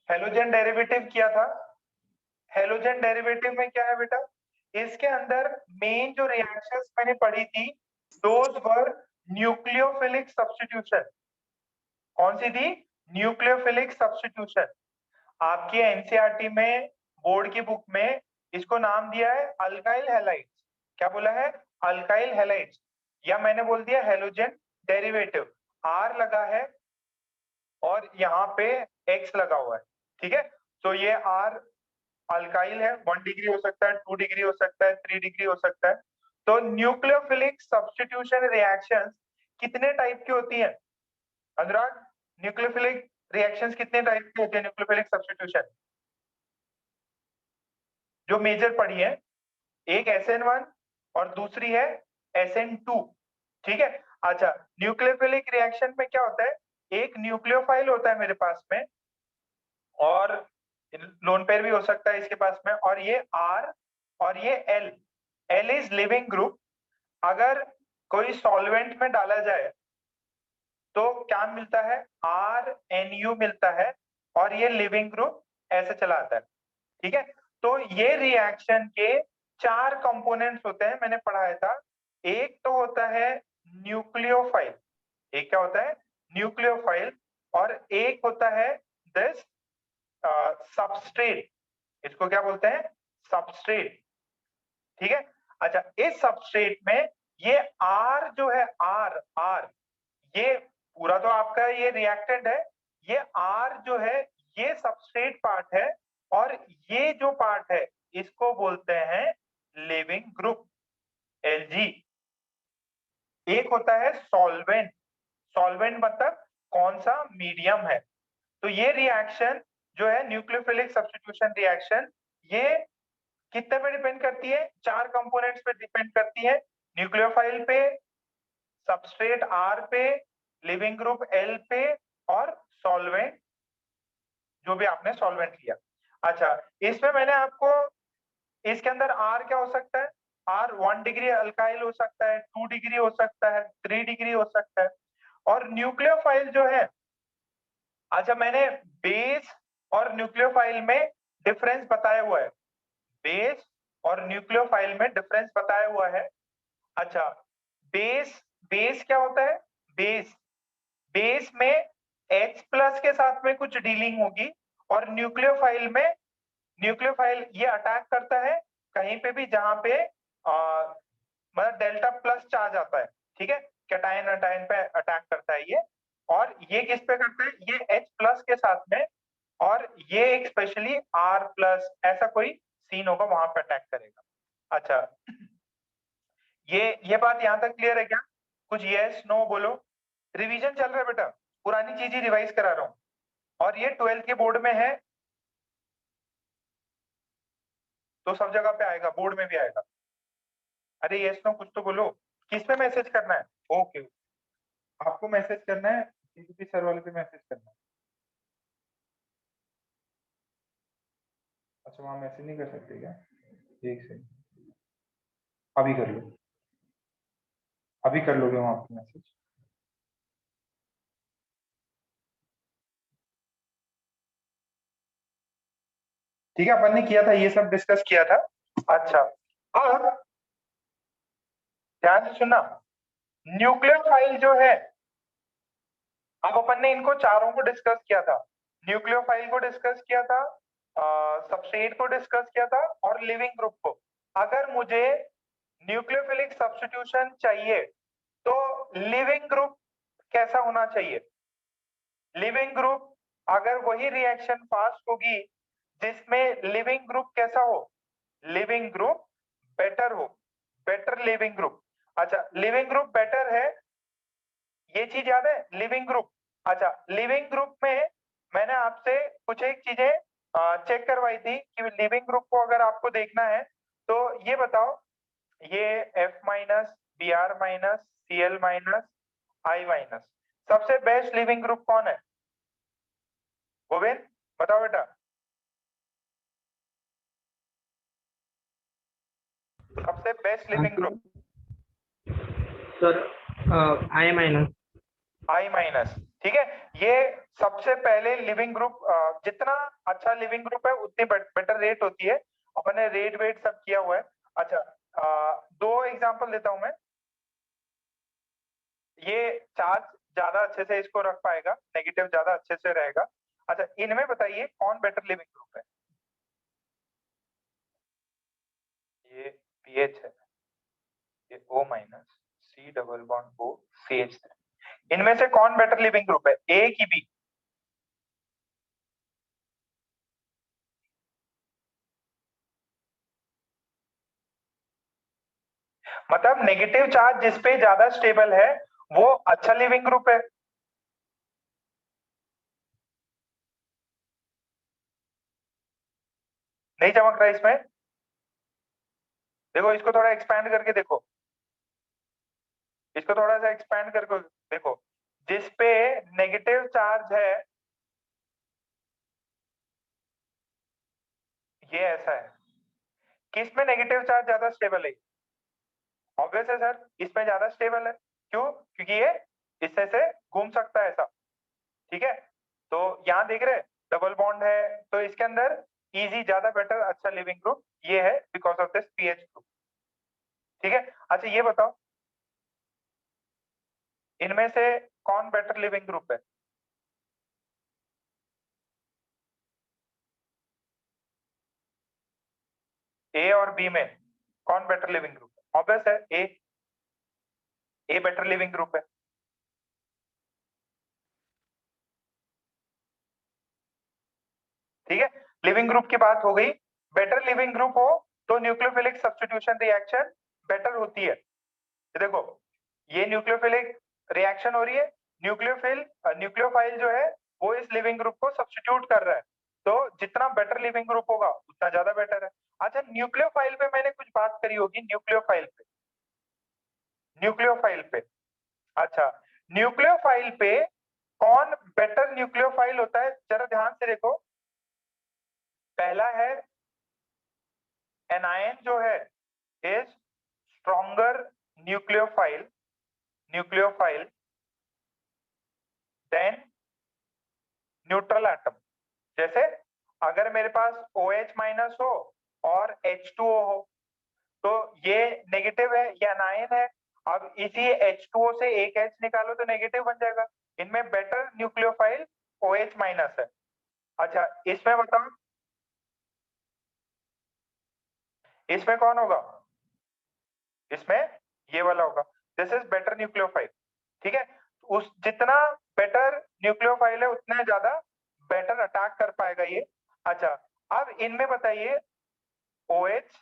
Halogen derivative किया था। Halogen derivative में क्या है बेटा, इसके अंदर मेन जो रिएक्शंस मैंने पढ़ी थी दोज वर न्यूक्लियोफिलिक सब्स्टिट्यूशन। कौन सी थी? Nucleophilic substitution. आपके एनसीईआरटी में बोर्ड की बुक में इसको नाम दिया है अल्काइल हैलाइड्स। क्या बोला है? अल्काइल हैलाइड्स, या मैंने बोल दिया हेलोजन डेरिवेटिव। आर लगा है और यहाँ पे एक्स लगा हुआ है, ठीक है। तो ये आर अल्काइल है, 1 डिग्री हो सकता है, 2 डिग्री हो सकता है, 3 डिग्री हो सकता है। तो न्यूक्लियोफिलिक सब्स्टिट्यूशन रिएक्शंस कितने टाइप की होती है अनुराग? न्यूक्लियोफिलिक रिएक्शंस कितने टाइप की होती है? न्यूक्लियोफिलिक सब्स्टिट्यूशन जो मेजर पढ़ी है, एक SN1 और दूसरी है SN2, ठीक है। अच्छा, न्यूक्लियोफिलिक रिएक्शन में क्या होता है, एक न्यूक्लियोफाइल होता है मेरे पास में, और लोन पेयर भी हो सकता है इसके पास में, और ये R और ये L इज लिविंग ग्रुप। अगर कोई सॉल्वेंट में डाला जाए तो क्या मिलता है? RNU मिलता है, और ये लिविंग ग्रुप ऐसे चला आता है, ठीक है। तो ये रिएक्शन के 4 कंपोनेंट्स होते हैं, मैंने पढ़ाया था। एक तो होता है न्यूक्लियोफाइल, एक क्या होता है? न्यूक्लियोफाइल, और एक होता है दिस सबस्ट्रेट। इसको क्या बोलते हैं? सबस्ट्रेट, ठीक है। अच्छा, इस सबस्ट्रेट में ये R जो है, R ये पूरा तो आपका ये रिएक्टेंट है, ये R जो है ये सबस्ट्रेट पार्ट है, और ये जो पार्ट है इसको बोलते हैं लिविंग ग्रुप, Lg। एक होता है सॉल्वेंट। सॉल्वेंट मतलब कौन सा? मीडियम है। तो ये रिएक्शन जो है न्यूक्लियोफिलिक सब्स्टिट्यूशन रिएक्शन, ये कितने पे डिपेंड करती है? 4 कंपोनेंट्स पे डिपेंड करती है, न्यूक्लियोफाइल पे, सबस्ट्रेट R पे, लिविंग ग्रुप L पे, और सॉल्वेंट जो भी आपने सॉल्वेंट लिया। अच्छा, इसमें मैंने आपको, इसके अंदर R क्या हो सकता है? R 1 डिग्री अल्काइल हो सकता है, 2 डिग्री हो सकता है, 3 डिग्री हो सकता है। और न्यूक्लियोफाइल जो है, अच्छा मैंने बेस और न्यूक्लियोफाइल में डिफरेंस बताया हुआ है, बेस और न्यूक्लियोफाइल में डिफरेंस बताया हुआ है। अच्छा, बेस बेस क्या होता है? बेस बेस में H प्लस के साथ में कुछ डीलिंग होगी, और न्यूक्लियोफाइल में, न्यूक्लियोफाइल ये अटैक करता है कहीं पे भी जहां पे मतलब डेल्टा प्लस चार्ज आता है, ठीक है। कैटायन अटायन पे अटैक करता है ये, और ये किस पे करता है? ये H प्लस के साथ में, और ये एक स्पेशली R प्लस ऐसा कोई सीन होगा वहां पे अटैक करेगा। अच्छा, ये बात यहां तक क्लियर है क्या? कुछ यस नो बोलो। रिवीजन चल रहा है बेटा, पुरानी चीज ही रिवाइज करा रहा हूँ, और ये 12th के बोर्ड में है, तो सब जगह पे आएगा, बोर्ड में भी आएगा। अरे यस नो कुछ तो बोलो, किस पे मैसेज करना है? ओके, आपको मैसेज करना है सीपीपी सर वाले पे मैसेज करना है। अच्छा, वहां मैसेज नहीं कर सकते क्या? एक सेकंड, अभी कर लो, अभी कर लोगे वहां पे मैसेज। ठीक है, अपन ने किया था, ये सब डिस्कस किया था। अच्छा, अब ध्यान से सुनना, न्यूक्लियोफाइल जो है, अब अपन ने इनको चारों को डिस्कस किया था, न्यूक्लियोफाइल को डिस्कस किया था, सबस्ट्रेट को डिस्कस किया था, और लिविंग ग्रुप को। अगर मुझे न्यूक्लियोफिलिक सब्स्टिट्यूशन चाहिए तो लिविंग ग्रुप कैसा होना चाहिए? लिविंग ग्रुप, अगर वही रिएक्शन फास्ट होगी जिसमें लिविंग ग्रुप कैसा हो? लिविंग ग्रुप बेटर हो, बेटर लिविंग ग्रुप। अच्छा, लिविंग ग्रुप बेटर है, ये चीज याद है, लिविंग ग्रुप। अच्छा, लिविंग ग्रुप में मैंने आपसे कुछ एक चीजें चेक करवाई थी कि लिविंग ग्रुप को अगर आपको देखना है तो ये बताओ, ये F minus, Br minus, Cl minus, I minus, सबसे बेस्ट लिविंग ग्रुप कौन है? गोविंद बताओ बेटा। सबसे best leaving group sir I minus. I minus, ठीक है। ये सबसे पहले लिविंग ग्रुप, जितना अच्छा लिविंग ग्रुप है उतनी बेटर रेट होती है। अपन ने रेट वेट सब किया हुआ है। अच्छा, दो एग्जांपल देता हूं मैं। ये चार्ज ज्यादा अच्छे से इसको रख पाएगा, नेगेटिव ज्यादा अच्छे से रहेगा। अच्छा, इनमें बताइए कौन बेटर लिविंग ग्रुप है। ये पीएच है, ये O minus, C double bond O, CH3। इनमें से कौन बेटर लिविंग ग्रुप है, ए की बी? मतलब नेगेटिव चार्ज जिसपे ज्यादा स्टेबल है वो अच्छा लिविंग ग्रुप है। नहीं चमक रहा इसमें? देखो इसको थोड़ा एक्सपैंड करके देखो, इसको थोड़ा सा एक्सपैंड करके देखो। जिसपे नेगेटिव चार्ज है, ये ऐसा है। किस में नेगेटिव चार्ज ज्यादा स्टेबल है? ऑब्वियस है सर, इसमें ज्यादा स्टेबल है। क्यों? क्योंकि ये इससे से घूम सकता है ऐसा, ठीक है। तो यहाँ देख रहे, डबल बॉन्ड है, तो इसके अंदर इजी, ज्यादा बेटर, अच्छा लिविंग ग्रुप ये है, because of this pH group, ठीक है। अच्छा ये बताओ, इनमें से कौन बेटर लिविंग ग्रुप है? ए और बी में कौन बेटर लिविंग ग्रुप है? ऑब्वियस है ए, ए बेटर लिविंग ग्रुप है। ठीक है, लिविंग ग्रुप की बात हो गई। बेटर लिविंग ग्रुप हो तो न्यूक्लियोफिलिक सब्स्टिट्यूशन रिएक्शन बेटर होती है। ये देखो, ये न्यूक्लियोफिलिक रिएक्शन हो रही है, न्यूक्लियोफिल न्यूक्लियोफाइल जो है वो इस लिविंग ग्रुप को सब्स्टिट्यूट कर रहा है। तो जितना बेटर लिविंग ग्रुप होगा उतना ज्यादा बेटर है। अच्छा, न्यूक्लियोफाइल पे मैंने कुछ बात करी होगी, न्यूक्लियोफाइल पे, न्यूक्लियोफाइल पे। अच्छा, न्यूक्लियोफाइल पे कौन बेटर न्यूक्लियोफाइल होता है, जरा ध्यान से देखो। पहला है एनायन जो है is stronger nucleophile, nucleophile than neutral atom. जैसे अगर मेरे पास OH माइनस हो और H2O हो, तो ये नेगेटिव है, ये अनायन है। अब इसी H2O से एक H निकालो तो नेगेटिव बन जाएगा। इनमें बेटर न्यूक्लियोफाइल OH माइनस है। अच्छा, इसमें बताओ, इसमें कौन होगा? इसमें ये वाला होगा, दिस इज बेटर न्यूक्लियोफाइल, ठीक है। उस जितना बेटर न्यूक्लियोफाइल है उतना ज्यादा बेटर अटैक कर पाएगा ये। अच्छा, अब इनमें बताइए OH,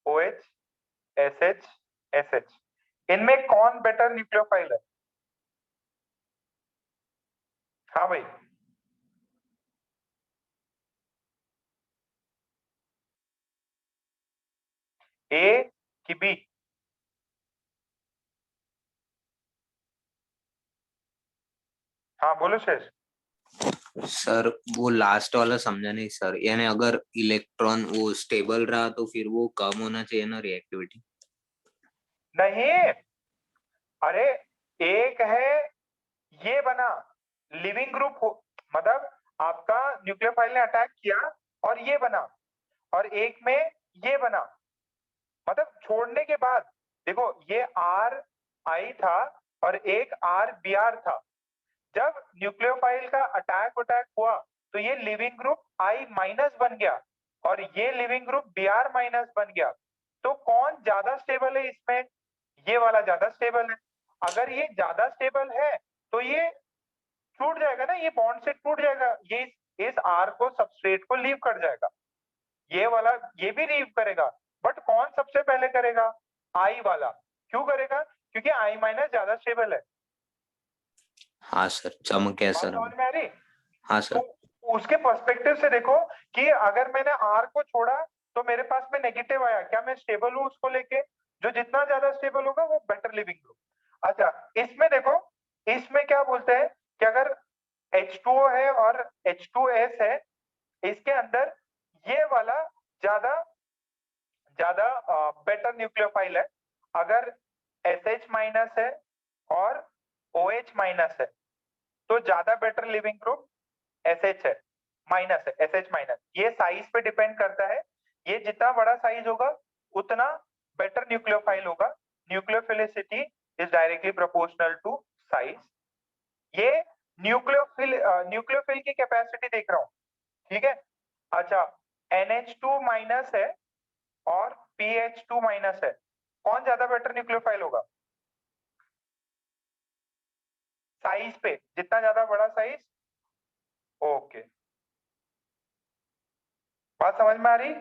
OH, SH, SH, इनमें कौन बेटर न्यूक्लियोफाइल है? हाँ भाई, ए की बी? हाँ बोलो शेष। सर वो लास्ट वाला समझा नहीं सर, यानी अगर इलेक्ट्रॉन वो स्टेबल रहा तो फिर वो कम होना चाहिए ना रिएक्टिविटी? नहीं, अरे एक है ये बना लिविंग ग्रुप हो, मतलब आपका न्यूक्लियोफाइल ने अटैक किया और ये बना, और एक में ये बना, मतलब छोड़ने के बाद देखो ये आर आई था और एक आर बी आर था। जब न्यूक्लियोफाइल का अटैक अटैक हुआ तो ये लिविंग ग्रुप आई माइनस बन गया और ये leaving group B R minus बन गया। तो कौन ज्यादा स्टेबल है इसमें? ये वाला ज्यादा स्टेबल है। अगर ये ज्यादा स्टेबल है तो ये टूट जाएगा ना, ये बॉन्ड से टूट जाएगा, ये इस आर को सबस्ट्रेट को लीव कर जाएगा। ये वाला ये भी लीव करेगा, बट कौन सबसे पहले करेगा? आई वाला। क्यों करेगा? क्योंकि आई माइनस ज्यादा स्टेबल है। हाँ सर, चमक गया बात सर समझ अब। में आ रही? हाँ तो सर। उसके पर्सपेक्टिव से देखो कि अगर मैंने आर को छोड़ा तो मेरे पास में नेगेटिव आया, क्या मैं स्टेबल हूं उसको लेके? जो जितना ज्यादा स्टेबल होगा वो बेटर लिविंग ग्रुप। अच्छा, इसमें देखो, इसमें क्या बोलते हैं कि अगर H2O है और H2S है, इसके अंदर ये वाला ज्यादा ज्यादा बेटर न्यूक्लियोफाइल है। अगर SH माइनस है और OH माइनस है, तो ज्यादा बेटर लिविंग ग्रुप SH है, माइनस है, SH माइनस। ये साइज पे डिपेंड करता है, ये जितना बड़ा साइज होगा उतना बेटर न्यूक्लियोफाइल होगा। Nucleophilicity is directly proportional to size. ये न्यूक्लियोफिल की कैपेसिटी देख रहा हूं, ठीक है। अच्छा, NH2 माइनस है और PH2 माइनस है, कौन ज्यादा बेटर न्यूक्लियोफाइल होगा? साइज पे, जितना ज्यादा बड़ा साइज। ओके, बात समझ में आ रही?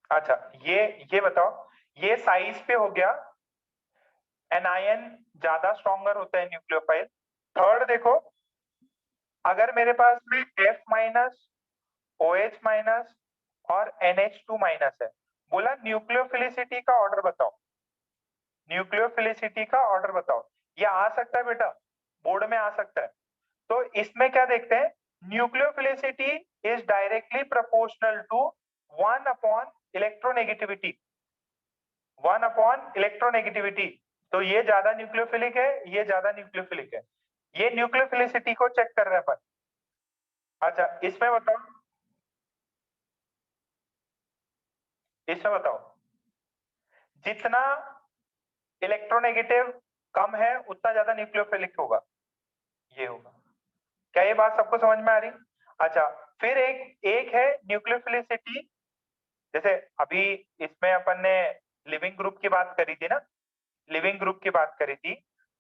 अच्छा, ये बताओ, ये साइज पे हो गया, एनायन ज्यादा स्ट्रॉन्गर होता है न्यूक्लियोफाइल। थर्ड देखो, अगर मेरे पास में F माइनस, OH माइनस और NH2 माइनस है, बोला न्यूक्लियोफिलिसिटी का ऑर्डर बताओ, न्यूक्लियोफिलिसिटी का ऑर्डर बताओ। ये आ सकता है बेटा, बोर्ड में आ सकता है। तो इसमें क्या देखते हैं, nucleophilicity is directly proportional to 1 upon electronegativity, 1 upon electronegativity. तो ये ज्यादा न्यूक्लियोफिलिक है, ये ज्यादा न्यूक्लियोफिलिक है, ये न्यूक्लियोफिलिसिटी को चेक कर रहे हैं अपन। अच्छा, इसमें बताओ, इसमें बताओ, जितना इलेक्ट्रोनेगेटिव कम है उतना ज्यादा न्यूक्लियोफिलिक होगा, ये होगा। क्या ये बात सबको समझ में आ रही? अच्छा, फिर एक है न्यूक्लियोफिलिसिटी, जैसे अभी इसमें अपन ने लिविंग ग्रुप की बात करी थी ना, लिविंग ग्रुप की बात करी थी,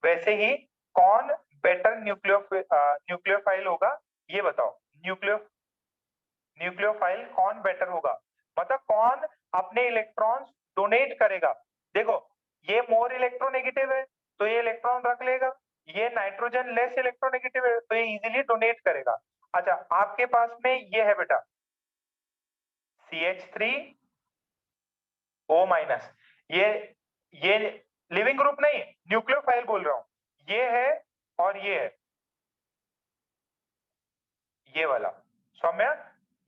वैसे ही कौन बेटर न्यूक्लियोफाइल होगा, ये बताओ। न्यूक्लियोफाइल कौन बेटर होगा, मतलब कौन अपने इलेक्ट्रॉन्स डोनेट करेगा। देखो, ये मोर इलेक्ट्रोनेगेटिव है तो ये इलेक्ट्रॉन रख लेगा, ये नाइट्रोजन लेस इलेक्ट्रोनेगेटिव है तो ये इजीली डोनेट करेगा। अच्छा, आपके पास में ये है बेटा CH3O माइनस, ये लिविंग ग्रुप नहीं, न्यूक्लियोफाइल बोल रहा हूं, ये है और ये है, ये वाला। सौम्या,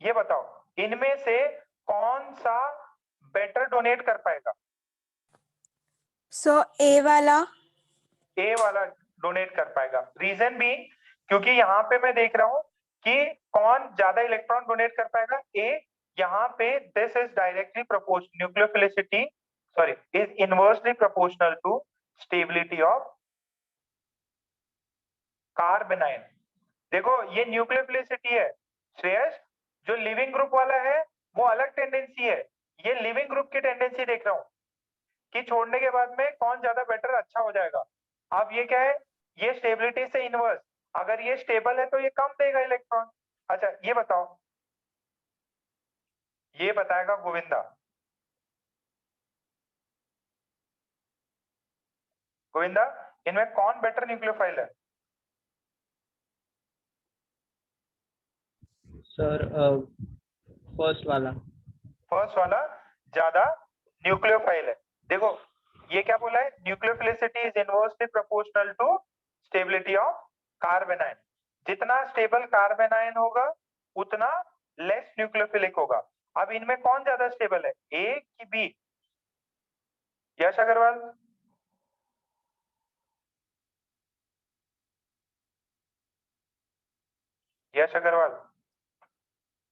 ये बताओ, इनमें से कौन सा बेटर डोनेट कर पाएगा? ए वाला। ए वाला डोनेट कर पाएगा। रीजन भी, क्योंकि यहाँ पे मैं देख रहा हूं कि कौन ज्यादा इलेक्ट्रॉन डोनेट कर पाएगा, ए। यहाँ पे this is directly proportional, nucleophilicity sorry is inversely proportional to stability of carbanion. देखो, ये न्यूक्लियोफिलिसिटी है श्रेयस, जो लिविंग ग्रुप वाला है वो अलग टेंडेंसी है, ये लिविंग ग्रुप की टेंडेंसी देख रहा हूं कि छोड़ने के बाद में कौन ज्यादा बेटर अच्छा हो जाएगा। अब ये क्या है, ये स्टेबिलिटी से इनवर्स, अगर ये स्टेबल है तो ये कम देगा इलेक्ट्रॉन। अच्छा, ये बताओ, ये बताएगा गोविंदा। गोविंदा, इनमें कौन बेटर न्यूक्लियोफाइल है? सर फर्स्ट वाला। फर्स्ट वाला ज्यादा न्यूक्लियोफाइल है। देखो, ये क्या बोला है, nucleophilicity is inversely proportional to stability of carbanion. जितना स्टेबल कार्बेनाइन होगा उतना लेस न्यूक्लियोफिलिक होगा। अब इनमें कौन ज्यादा स्टेबल है, ए कि बी? यश अग्रवाल, यश अग्रवाल,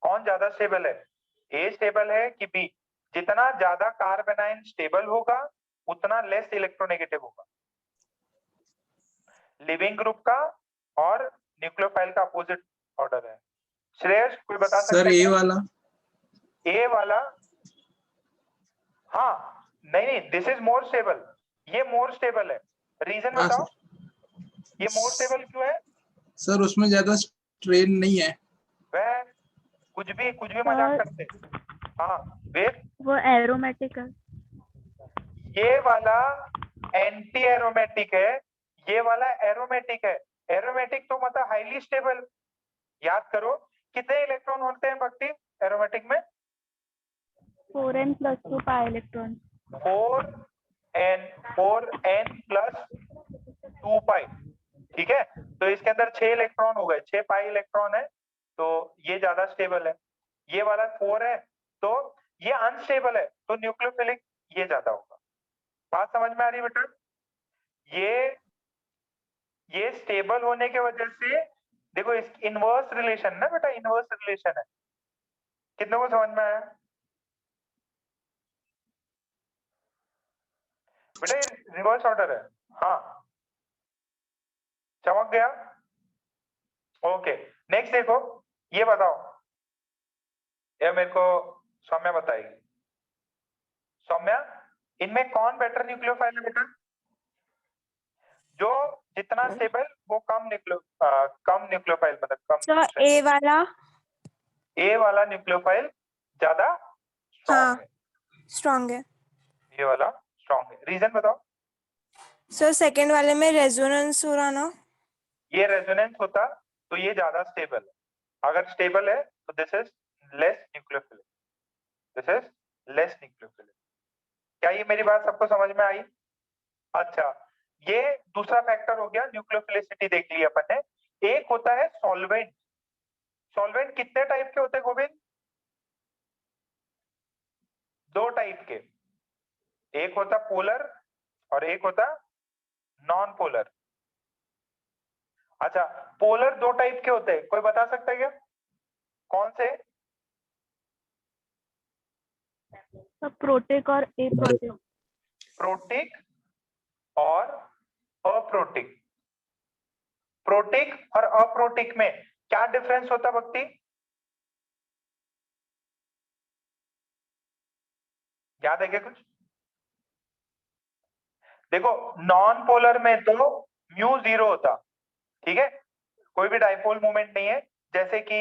कौन ज्यादा स्टेबल है, ए स्टेबल है कि बी? जितना ज्यादा कार्बेनाइन स्टेबल होगा उतना लेस इलेक्ट्रोनेगेटिव होगा। लिविंग ग्रुप का और न्यूक्लियोफाइल का अपोजिट ऑर्डर है। श्रेयस, कोई बता सकता है? सर ए वाला। ए वाला, हाँ, नहीं, दिस इज मोर स्टेबल, ये मोर स्टेबल है। रीजन हाँ बताओ, सर। ये मोर स्टेबल क्यों है? सर उसमें ज्यादा स्ट्रेन नहीं है। वह कुछ भी मजाक करते। हाँ, वेट, वो एरोमेटिक है। ये वाला एंटी एरोमेटिक है, ये वाला एरोमेटिक है। एरोमेटिक तो मतलब हाईली स्टेबल। याद करो, कितने इलेक्ट्रॉन होते हैं भक्ति एरोमेटिक में? 4n + 2 pi electron. 4n + 2 पाई। ठीक है, तो इसके अंदर 6 इलेक्ट्रॉन हो गए, 6 पाई इलेक्ट्रॉन है, तो ये ज्यादा स्टेबल है। ये वाला 4 है, तो ये अनस्टेबल है, तो न्यूक्लियोफिलिक ये ज्यादा होगा। बात समझ में आ रही है बेटा? ये स्टेबल होने के वजह से देखो, इस इनवर्स रिलेशन ना बेटा, इनवर्स रिलेशन है। कितने को समझ में आया बेटा? ये रिवर्स ऑर्डर है। हाँ, चमक गया। ओके, नेक्स्ट देखो, ये बताओ, ये मेरे को सौम्या बताएगी। सौम्या, इनमें कौन बेटर न्यूक्लियोफाइल है बेटा? जो जितना स्टेबल वो कम न्यूक्लियोफाइल, मतलब कम सर ए वाला। ए वाला न्यूक्लियोफाइल ज्यादा स्ट्रॉन्ग हाँ, है। स्ट्रॉन्ग है। ये वाला स्ट्रॉन्ग है, रीजन बताओ। सर सेकंड वाले में रेजोनेंस हो रहा ना। ये रेजोनेंस होता तो ये ज्यादा स्टेबल है। अगर स्टेबल है तो this is less nucleophilic, this is less nucleophilic. क्या ये मेरी बात सबको समझ में आई? अच्छा, ये दूसरा फैक्टर हो गया, न्यूक्लियोफिलिसिटी देख ली अपन ने। एक होता है सॉल्वेंट। सॉल्वेंट कितने टाइप के होते हैं गोविंद? 2 टाइप के, एक होता पोलर और एक होता नॉन पोलर। अच्छा, पोलर 2 टाइप के होते हैं, कोई बता सकता है क्या कौन से? प्रोटिक और एप्रोटिक। प्रोटिक और अप्रोटिक। प्रोटिक और अप्रोटिक में क्या डिफरेंस होता भक्ति? याद है क्या कुछ? देखो, नॉन पोलर में तो म्यू 0 होता, ठीक है, कोई भी डाइपोल मोमेंट नहीं है। जैसे कि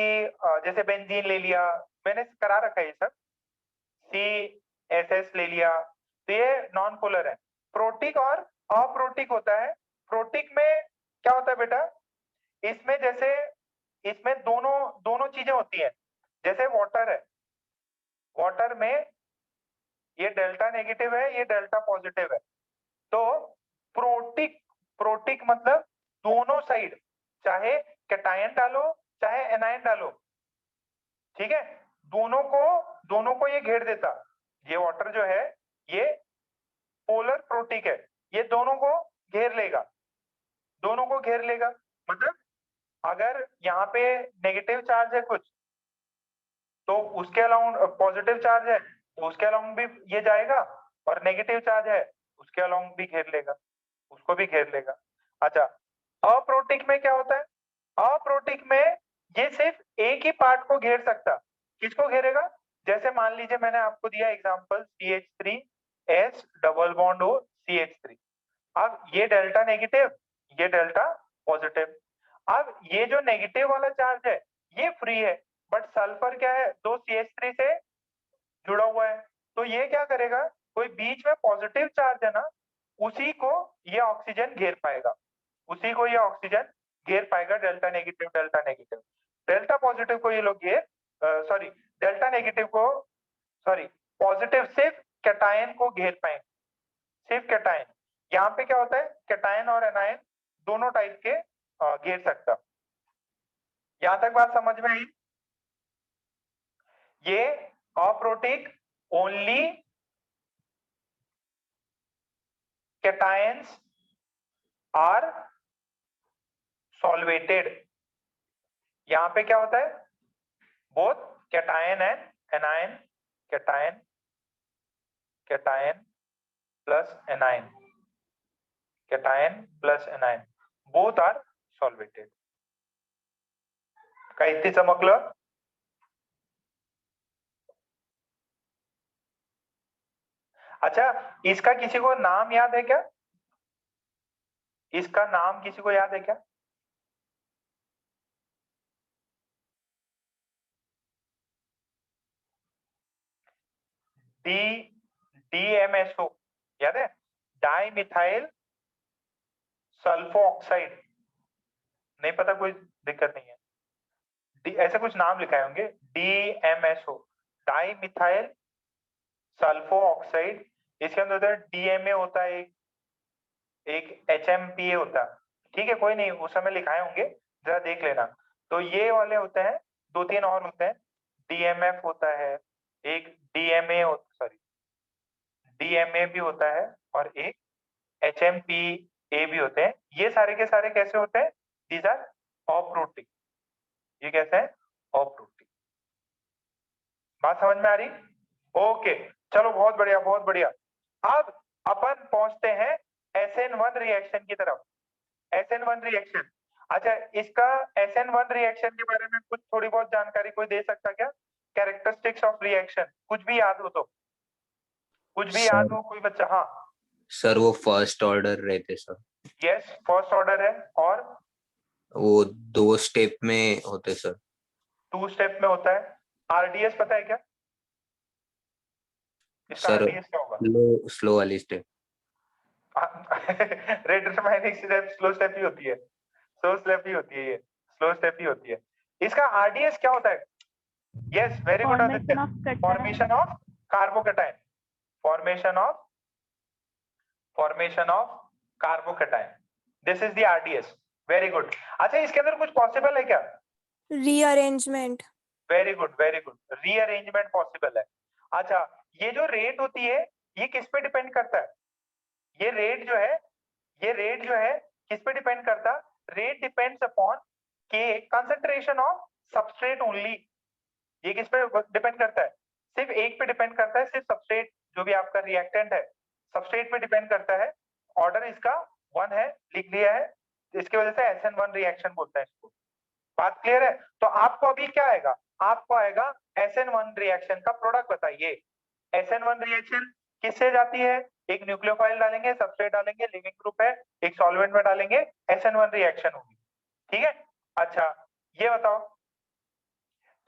जैसे बेंजीन ले लिया, मैंने करा रखा है ये सब, CSS ले लिया, तो ये नॉन पोलर है। प्रोटिक और अप्रोटिक होता है। प्रोटिक में क्या होता है बेटा? इसमें जैसे इसमें दोनों दोनों चीजें होती हैं। जैसे वाटर है, वाटर में ये डेल्टा नेगेटिव है, ये डेल्टा पॉजिटिव है। तो प्रोटिक, प्रोटिक मतलब दोनों साइड, चाहे कैटायन डालो चाहे एनायन डालो, ठीक है, दोनों को ये घेर देता। ये वाटर जो है ये पोलर प्रोटिक है, ये दोनों को घेर लेगा, दोनों को घेर लेगा। मतलब अगर यहाँ पे नेगेटिव चार्ज है कुछ, तो उसके अलाउंड पॉजिटिव चार्ज है तो उसके अलाउंड भी ये जाएगा, और नेगेटिव चार्ज है उसके अलाउंड भी घेर लेगा, उसको भी घेर लेगा। अच्छा, अप्रोटिक में क्या होता है? अप्रोटिक में ये सिर्फ एक ही पार्ट को घेर सकता। किसको घेरेगा? जैसे मान लीजिए मैंने आपको दिया example CH3S double bond O CH3। अब ये डेल्टा नेगेटिव, ये डेल्टा पॉजिटिव। अब ये जो नेगेटिव वाला चार्ज है ये फ्री है, बट सल्फर क्या है, 2 CH3 से जुड़ा हुआ है, तो ये क्या करेगा, कोई बीच में पॉजिटिव चार्ज है ना, उसी को ये ऑक्सीजन घेर पाएगा, उसी को ये ऑक्सीजन घेर पाएगा। Delta negative, delta negative, delta positive को ये लोग घेर, सॉरी, डेल्टा नेगेटिव को, सॉरी, पॉजिटिव सिर्फ कैटायन को घेर पाएंगे, सिर्फ कैटायन। यहाँ पे क्या होता है, कैटायन और एनायन दोनों टाइप के घेर सकता। यहां तक बात समझ में आई? ये aprotic only cations are solvated। यहां पे क्या होता है, both cation and anion, cation, cation plus anion, cation plus anion, both are solvated। काय इतनी चमकलं? अच्छा, इसका किसी को नाम याद है क्या? इसका नाम किसी को याद है क्या? DMSO याद है? Di methyl sulpho oxide. नहीं पता, कोई दिक्कत नहीं है, ऐसे कुछ नाम लिखाए होंगे, DMSO, di methyl sulpho oxide. इसके अंदर होता है DMA होता है, एक HMPA होता है, ठीक है, कोई नहीं, उस समय लिखाए होंगे, जरा देख लेना। तो ये वाले होते हैं, 2-3 और होते हैं, DMF होता है, एक DMA सॉरी DMA भी होता है, और एक HMPA भी होते हैं। ये सारे के सारे कैसे होते हैं? These are of rooting. ये कैसे है? Of rooting. बात समझ में आ रही? ओके, चलो बहुत बढ़िया बहुत बढ़िया। अब अपन पहुंचते हैं SN1 रिएक्शन की तरफ। SN1 रिएक्शन, अच्छा इसका SN1 रिएक्शन के बारे में कुछ थोड़ी बहुत जानकारी कोई दे सकता क्या? कैरेक्टरिस्टिक्स ऑफ रिएक्शन, कुछ भी याद हो तो, कुछ भी याद हो कोई बच्चा? हाँ सर वो फर्स्ट ऑर्डर रहते सर, यस, फर्स्ट ऑर्डर है, और वो 2 स्टेप में होते सर। 2 स्टेप में होता है। RDS पता है क्या? इसका सर RDS क्या होगा? स्लो वाली step. Rate determining step slow step ही होती है, स्लो स्टेप ही होती है, ये स्लो स्टेप ही होती है। इसका RDS क्या होता है? Yes, very good Aditya, formation of carbocation, formation of carbocation, this is the RDS। Very good. अच्छा इसके अंदर कुछ पॉसिबल है क्या? Rearrangement. Very good very good, rearrangement possible है। अच्छा ये जो रेट होती है ये किस पे डिपेंड करता है? ये रेट जो है किस पे डिपेंड करता? रेट डिपेंड्स अपॉन के कंसंट्रेशन ऑफ सबस्ट्रेट ओनली। ये किस पे डिपेंड करता है? सिर्फ एक पे डिपेंड करता है, सिर्फ सबस्ट्रेट, जो भी आपका रिएक्टेंट है सबस्ट्रेट पे डिपेंड करता है। ऑर्डर इसका 1 है, लिख दिया है, इसकी वजह से SN1 रिएक्शन बोलते हैं इसको। बात क्लियर है? तो आपको अभी क्या आएगा? आपको आएगा SN1 रिएक्शन का प्रोडक्ट बताइए। SN1 रिएक्शन किससे जाती है? एक न्यूक्लियोफाइल डालेंगे, सबस्ट्रेट डालेंगे, लिविंग ग्रुप है, एक सॉल्वेंट में डालेंगे, SN1 रिएक्शन होगी। ठीक है, अच्छा ये बताओ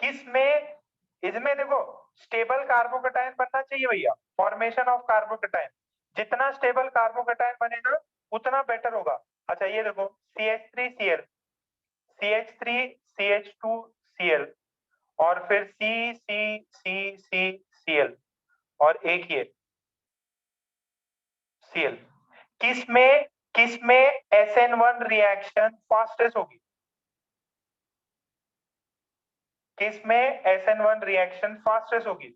किसमें, इसमें देखो स्टेबल कार्बोकेटायन बनना चाहिए भैया, फॉर्मेशन ऑफ कार्बोकेटायन, जितना स्टेबल कार्बोकेटायन बनेगा उतना बेटर होगा। अच्छा ये देखो CH3Cl, CH3CH2Cl, और फिर CCCCCl, और एक ये Cl, किसमें SN1 रिएक्शन फास्टेस्ट होगी? किसमें SN1 रिएक्शन फास्टेस्ट होगी?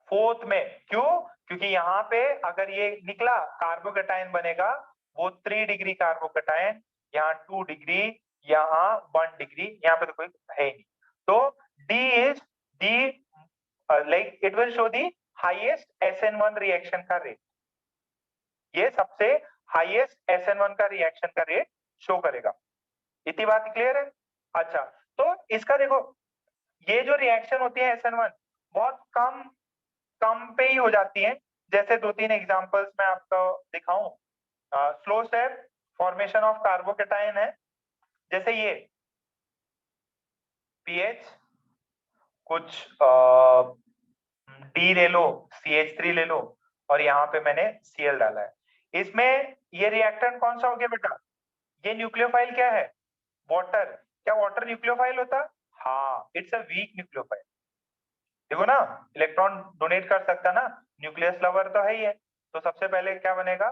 फोर्थ में। क्यों? क्योंकि यहाँ पे अगर ये निकला कार्बोकेटायन बनेगा, वो 3 डिग्री कार्बोकेटायन, यहाँ 2 डिग्री, यहाँ 1 डिग्री, यहाँ पे तो कोई है ही नहीं। तो D is the like it will show the highest SN1 reaction का रेट, ये सबसे हाईएस्ट SN1 का रिएक्शन का रेट शो करेगा। इतनी बात क्लियर है? अच्छा तो इसका देखो, ये जो रिएक्शन होती है SN1 बहुत कम पे ही हो जाती है। जैसे 2-3 एग्जांपल्स मैं आपको दिखाऊं, slow step formation of carbocation है, जैसे ये पीएच, कुछ D ले लो, CH3 ले लो, और यहाँ पे मैंने Cl डाला है। इसमें ये रिएक्टेंट कौन सा हो गया बेटा? ये न्यूक्लियोफाइल क्या है? वाटर। क्या वाटर न्यूक्लियोफाइल होता? हाँ, इट्स अ वीक न्यूक्लियोफाइल। देखो ना, इलेक्ट्रॉन डोनेट कर सकता ना, न्यूक्लियस लवर तो है ही है, तो सबसे पहले क्या बनेगा?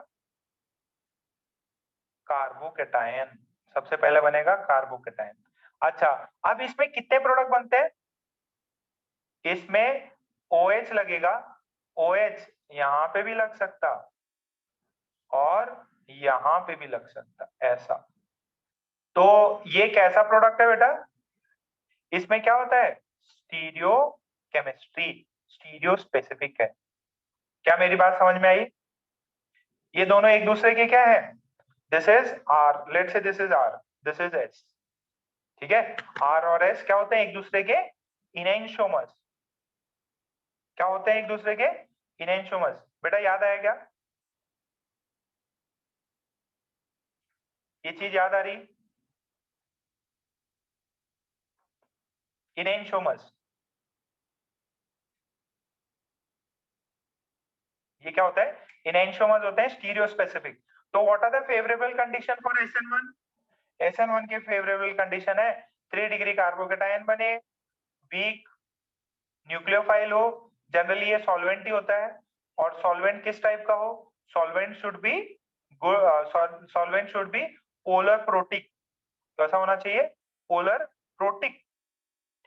कार्बोकेटायन, सबसे पहले बनेगा कार्बोकेटायन। अच्छा अब इसमें कितने प्रोडक्ट बनते हैं? इसमें OH लगेगा, OH यहाँ पे भी लग सकता और यहाँ पे भी लग सकता, ऐसा। तो ये कैसा प्रोडक्ट है बेटा? इसमें क्या होता है? स्टीरियो केमिस्ट्री, स्टीरियो स्पेसिफिक है। क्या मेरी बात समझ में आई? ये दोनों एक दूसरे के क्या है? This is R, let's say this is R, this is S, ठीक है। R और S क्या होते हैं? एक दूसरे के इनएंशोमर्स। क्या होते हैं एक दूसरे के? इनएंशोमर्स। बेटा याद आया क्या? ये चीज याद आ रही? इनएंशोमर्स, ये क्या होता है? इनएंशोमर्स होते हैं स्टीरियो स्पेसिफिक। तो what are the favourable condition for SN1? SN1 की फेवरेबल कंडीशन है 3 डिग्री कार्बोकेटायन बने, वीक न्यूक्लियोफाइल हो, जनरली ये सॉल्वेंट ही होता है, और सॉल्वेंट किस टाइप का हो? solvent should be good, solvent should be polar protic, कैसा होना चाहिए, पोलर प्रोटिक,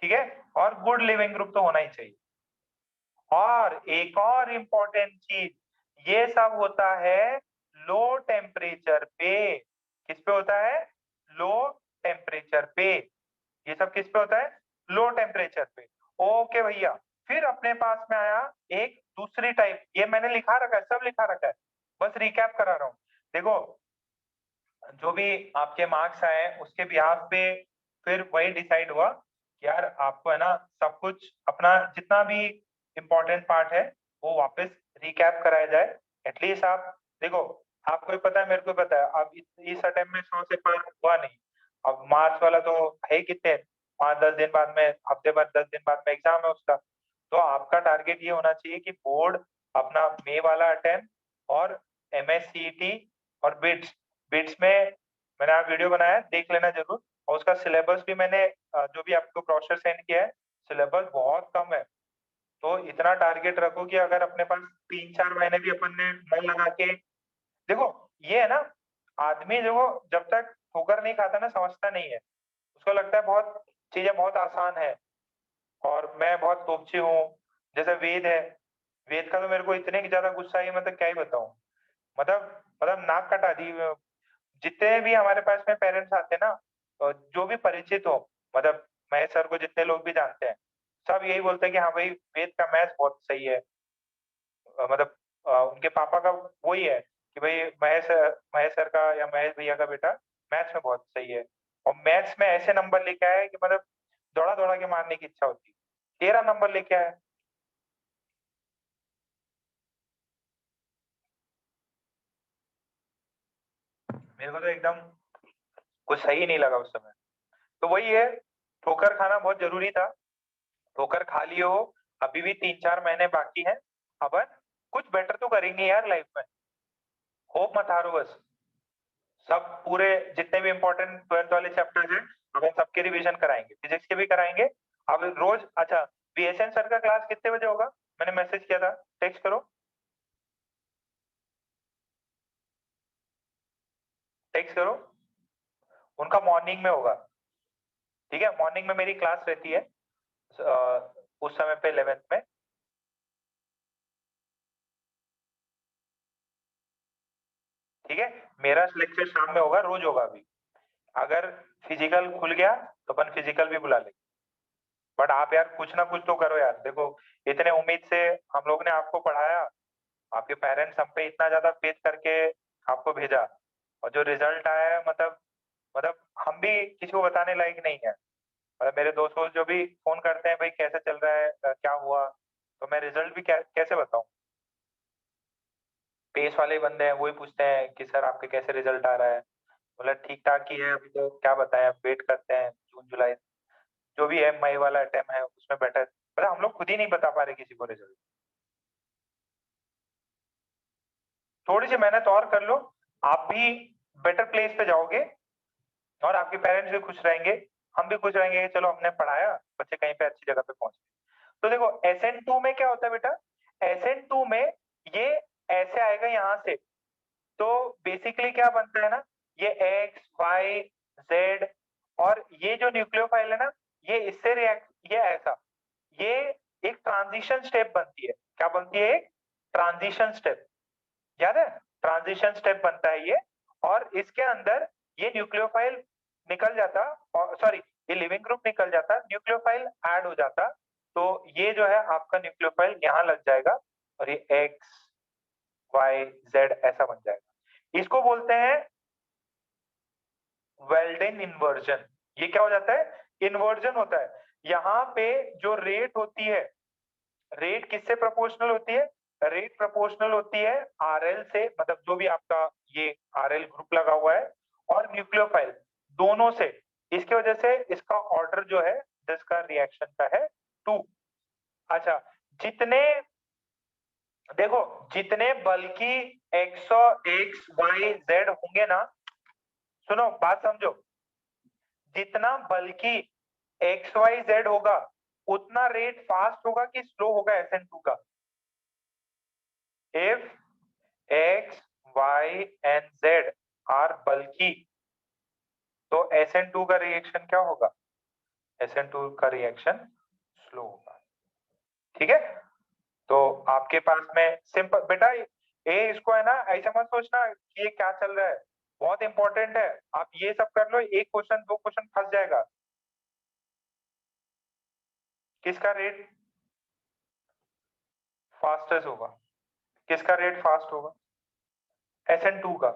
ठीक है, और गुड लिविंग ग्रुप तो होना ही चाहिए। और एक और इंपॉर्टेंट चीज, ये सब होता है लो टेम्परेचर पे। किस पे होता है, लो टेम्परेचर पे, ये सब किस पे होता है, लो टेम्परेचर पे। ओके भैया, फिर अपने पास में आया एक दूसरी टाइप, ये मैंने लिखा रखा है, सब लिखा रखा है, बस रिकैप करा रहा हूँ। देखो जो भी आपके मार्क्स आए उसके बिहाफ पे फिर वही डिसाइड हुआ कि यार आपको है ना सब कुछ अपना जितना भी इम्पोर्टेंट पार्ट है वो वापस रिकैप कराया जाए। एटलीस्ट आप देखो, आपको भी पता है मेरे को भी पता है, अब इस अटेम्प्ट में 100 से पार हुआ नहीं, अब मार्च वाला तो है कितने 5-10 दिन बाद में, हफ्ते बाद 10 दिन बाद में एग्जाम है उसका। तो आपका टारगेट ये होना चाहिए कि बोर्ड अपना मई वाला अटेम्प्ट और MSCET और बिट्स बिट्स में मैंने आप वीडियो बनाया है, देख लेना जरूर। और उसका सिलेबस भी मैंने जो भी आपको ब्रोशर सेंड किया है, सिलेबस बहुत कम है। तो इतना टारगेट रखो कि अगर अपने पास 3-4 महीने भी अपन ने मन लगा के, देखो ये है ना, आदमी जो जब तक ठोकर नहीं खाता ना समझता नहीं है, उसको लगता है बहुत चीजें बहुत आसान है और मैं बहुत तोपची हूँ। जैसे वेद है, वेद का तो मेरे को इतने ज्यादा गुस्सा है, मतलब क्या ही बताऊं, मतलब नाक कटा दी। जितने भी हमारे पास में पेरेंट्स आते हैं ना, जो भी परिचित हो, मतलब महेश सर को जितने लोग भी जानते हैं, सब यही बोलते हैं कि हाँ भाई वेद का मैथ्स बहुत सही है। मतलब उनके पापा का वही है कि भाई महेश सर का या महेश भैया का बेटा मैथ्स में बहुत सही है, और मैथ्स में ऐसे नंबर लेके आया है कि मतलब दौड़ा दौड़ा के मारने की इच्छा होती है। 13 नंबर लेके आया। मेरे को तो एकदम कुछ सही नहीं लगा उस समय। तो वही है, ठोकर खाना बहुत जरूरी था, ठोकर खा लिए हो, अभी भी 3-4 महीने बाकी हैं, अपन कुछ बेटर तो करेंगे यार लाइफ में, होप मत हारो बस। सब पूरे जितने भी इंपॉर्टेंट 12th वाले चैप्टर्स हैं अपन सबके रिवीजन कराएंगे, फिजिक्स के भी कराएंगे। अब रोज, अच्छा VSN सर का क्लास कितने बजे होगा, मैंने मैसेज किया था, टेक्स्ट करो, टेक्स्ट करो। उनका मॉर्निंग में होगा, ठीक है, मॉर्निंग में मेरी क्लास रहती है उस समय पे 11th में। ठीक है, मेरा लेक्चर शाम में होगा, रोज होगा अभी। अगर फिजिकल खुल गया तो अपन फिजिकल भी बुला लेंगे, बट आप यार कुछ ना कुछ तो करो यार। देखो इतने उम्मीद से हम लोग ने आपको पढ़ाया, आपके पेरेंट्स हम पे इतना ज्यादा फेथ करके आपको भेजा, और जो रिजल्ट आया है, मतलब हम भी किसी को बताने लायक नहीं है। मतलब मेरे दोस्तों जो भी फोन करते हैं भाई कैसे चल रहा है, क्या हुआ, तो मैं रिजल्ट भी कैसे बताऊं। पेस वाले बंदे हैं वही पूछते हैं कि सर आपके कैसे रिजल्ट आ रहा है, मतलब ठीक ठाक ही है अभी, तो क्या बताएं, वेट करते हैं जून जुलाई जो भी है, मई वाला अटेम्प्ट है उसमें बेटर, मतलब हम लोग खुद ही नहीं बता पा रहे किसी को रिजल्ट। थोड़ी सी मेहनत और कर लो, आप भी बेटर प्लेस पे जाओगे और आपके पेरेंट्स भी खुश रहेंगे, हम भी खुश रहेंगे कि चलो हमने पढ़ाया, बच्चे कहीं पे अच्छी जगह पे पहुंचे। तो देखो SN2 में क्या होता है बेटा, SN2 में ये ऐसे आएगा यहाँ से, तो बेसिकली क्या बनता है ना, ये X Y Z, और ये जो न्यूक्लियोफाइल है ना, ये इससे रिएक्ट, ये ऐसा, ये एक ट्रांजिशन स्टेप बनती है। क्या बनती है, एक ट्रांजिशन स्टेप, याद है, ट्रांजिशन स्टेप बनता है ये, और इसके अंदर ये न्यूक्लियोफाइल निकल जाता, और सॉरी ये लिविंग ग्रुप निकल जाता, न्यूक्लियोफाइल ऐड हो जाता, तो ये जो है आपका न्यूक्लियोफाइल यहाँ लग जाएगा, और ये X Y Z ऐसा बन जाएगा। इसको बोलते हैं वेल्डेन इन्वर्जन। ये क्या हो जाता है, इन्वर्जन होता है। यहाँ पे जो रेट होती है, रेट किससे प्रोपोर्शनल होती है, रेट प्रोपोर्शनल होती है RL से, मतलब जो भी आपका ये RL ग्रुप लगा हुआ है और न्यूक्लियोफाइल दोनों से। इसकी वजह से इसका ऑर्डर जो है जिसका रिएक्शन का है 2। अच्छा, जितने देखो जितने बल्कि X Y Z होंगे ना, सुनो बात समझो, जितना बल्कि X Y Z होगा उतना रेट फास्ट होगा कि स्लो होगा SN2 का। If X, Y and Z are बल्कि, तो SN2 का रिएक्शन क्या होगा? SN2 का रिएक्शन स्लो होगा। ठीक है, तो आपके पास में सिंपल बेटा ये इसको है ना ऐसा मत सोचना कि ये क्या चल रहा है, बहुत इंपॉर्टेंट है। आप ये सब कर लो, एक क्वेश्चन दो क्वेश्चन फंस जाएगा। किसका रेट फास्टेस्ट होगा? किसका रेट फास्ट होगा? SN2 का।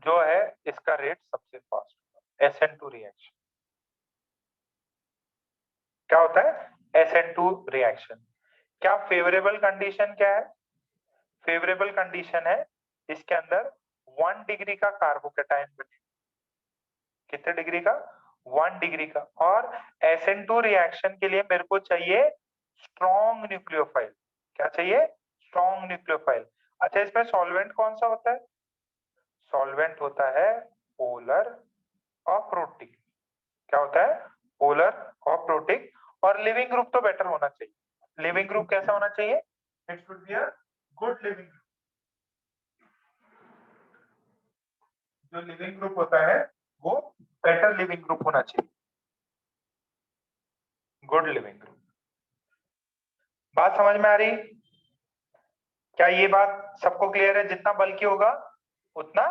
जो है इसका रेट सबसे फास्ट होगा, SN2 रिएक्शन। क्या होता है SN2 रिएक्शन? क्या फेवरेबल कंडीशन क्या है? फेवरेबल कंडीशन है इसके अंदर 1 डिग्री का कार्बोकेटाइन बने। कितने डिग्री का? 1 डिग्री का। और SN2 रिएक्शन के लिए मेरे को चाहिए स्ट्रॉन्ग न्यूक्लियोफाइल। क्या चाहिए? Strong nucleophile. अच्छा, इसमें सॉल्वेंट कौन सा होता है? सॉल्वेंट होता है पोलर और प्रोटिक। क्या होता है? पोलर और प्रोटिक। और लिविंग ग्रुप तो बेटर होना चाहिए। लिविंग ग्रुप कैसा होना चाहिए? It should be a good leaving group. जो लिविंग ग्रुप होता है वो बेटर लिविंग ग्रुप होना चाहिए, गुड लिविंग ग्रुप। बात समझ में आ रही? क्या ये बात सबको क्लियर है? जितना बल्कि होगा उतना।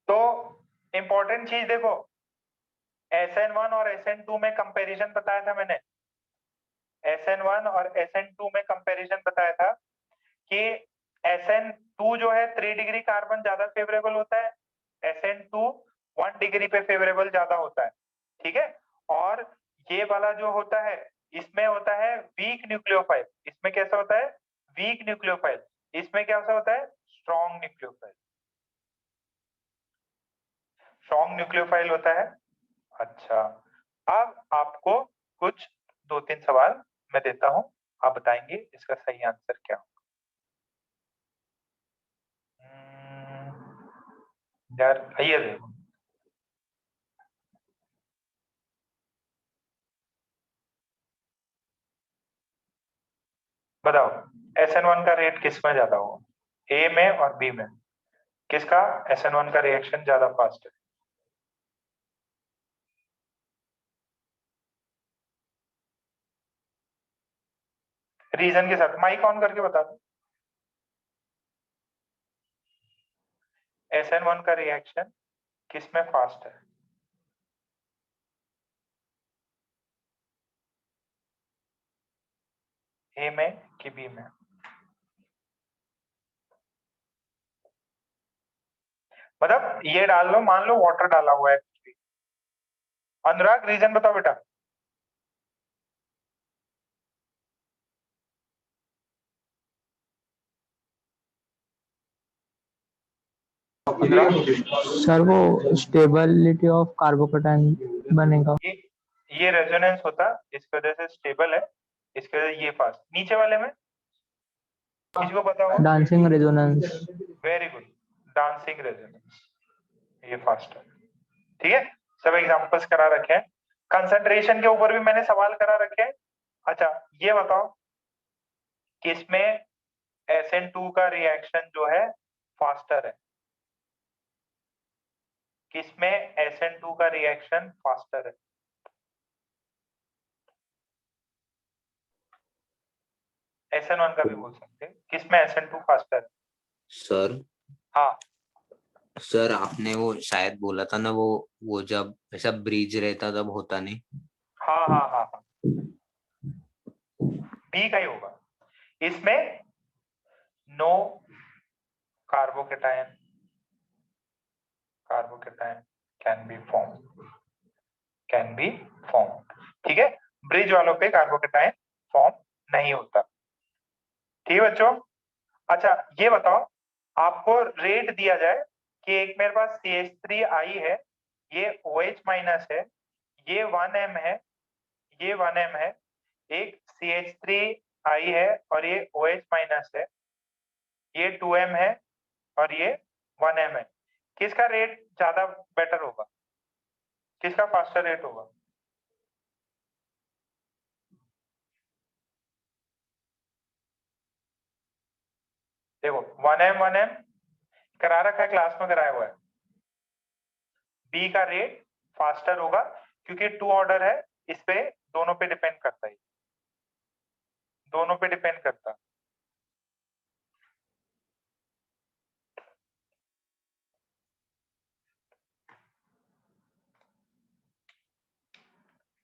तो इंपॉर्टेंट चीज देखो, SN1 और SN2 में कंपैरिजन बताया था मैंने। SN1 और SN2 में कंपैरिजन बताया था कि SN2 जो है 3 डिग्री कार्बन ज्यादा फेवरेबल होता है, SN2 1 डिग्री पे फेवरेबल ज्यादा होता है। ठीक है, और ये वाला जो होता है इसमें होता है वीक न्यूक्लियोफाइल। इसमें कैसा होता है? Weak nucleophile. इसमें कैसा होता है? Strong nucleophile. स्ट्रॉन्ग न्यूक्लियोफाइल होता है। अच्छा, अब आपको कुछ 2-3 सवाल मैं देता हूं, आप बताएंगे इसका सही आंसर क्या होगा। यार ये देखो, बताओ SN1 का रेट किस में ज्यादा होगा? ए में और बी में किसका SN1 का रिएक्शन ज्यादा फास्ट है? रीजन के साथ माइक ऑन करके बता दो। SN1 का रिएक्शन किस में फास्ट है? ए में कि बी में? मतलब ये डाल लो, मान लो वाटर डाला हुआ है कुछ भी। अनुराग रीजन बताओ बेटा। अनुराग, सर वो स्टेबिलिटी ऑफ कार्बोकेटाइन बनेगा। ये रेजोनेंस होता, इसकी वजह से स्टेबल है, इसकी वजह से ये फास्ट। नीचे वाले में किसको पता हो? Dancing resonance. Very good, dancing resonance, ये फास्ट है। ठीक है, सब एग्जांपल्स करा रखे हैं। कंसंट्रेशन के ऊपर भी मैंने सवाल करा रखे हैं। अच्छा, ये बताओ किसमें SN2 का रिएक्शन जो है फास्टर है? किसमें SN2 का रिएक्शन फास्टर है? SN1 का भी बोल सकते हैं। किसमें SN2 फास्टर है? सर हाँ, सर आपने वो शायद बोला था ना, वो जब ऐसा ब्रिज रहता तब होता नहीं। हाँ हाँ हाँ हाँ, बी का ही होगा। इसमें no carbocation can be form. ठीक है, ब्रिज वालों पे कार्बोकेटायन फॉर्म नहीं होता। ठीक है बच्चों। अच्छा, ये बताओ, आपको रेट दिया जाए कि एक मेरे पास CH3I है, ये OH माइनस है, ये 1m है, ये 1m है, एक CH3I है और ये OH माइनस है, ये 2m है और ये 1m है। किसका रेट ज्यादा बेटर होगा? किसका फास्टर रेट होगा? देखो 1m करा रखा है, क्लास में कराया हुआ है। बी का रेट फास्टर होगा क्योंकि 2 ऑर्डर है, इस पे दोनों पे डिपेंड करता है, दोनों पे डिपेंड करता है।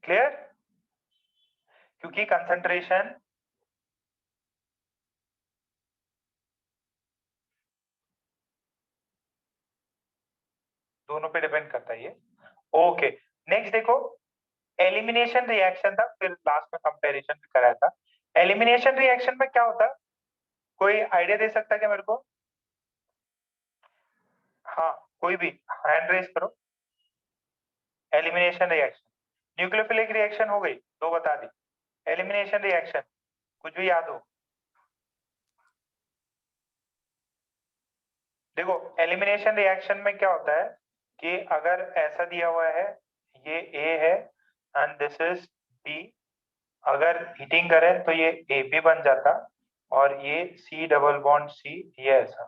क्लियर? क्योंकि कंसंट्रेशन दोनों पे डिपेंड करता है ये। ओके, नेक्स्ट देखो, एलिमिनेशन रिएक्शन था, फिर लास्ट में कंपैरिजन भी कराया था। एलिमिनेशन रिएक्शन में क्या होता है, कोई आइडिया दे सकता है क्या मेरे को? हाँ, कोई भी हैंड रेज करो। एलिमिनेशन रिएक्शन, न्यूक्लियोफिलिक रिएक्शन हो गई, 2 बता दी। एलिमिनेशन रिएक्शन कुछ भी याद हो? देखो एलिमिनेशन रिएक्शन में क्या होता है कि अगर ऐसा दिया हुआ है, ये A है एंड दिस इज B, अगर हीटिंग करें तो ये AB बन जाता और ये C डबल बॉन्ड C, ये ऐसा,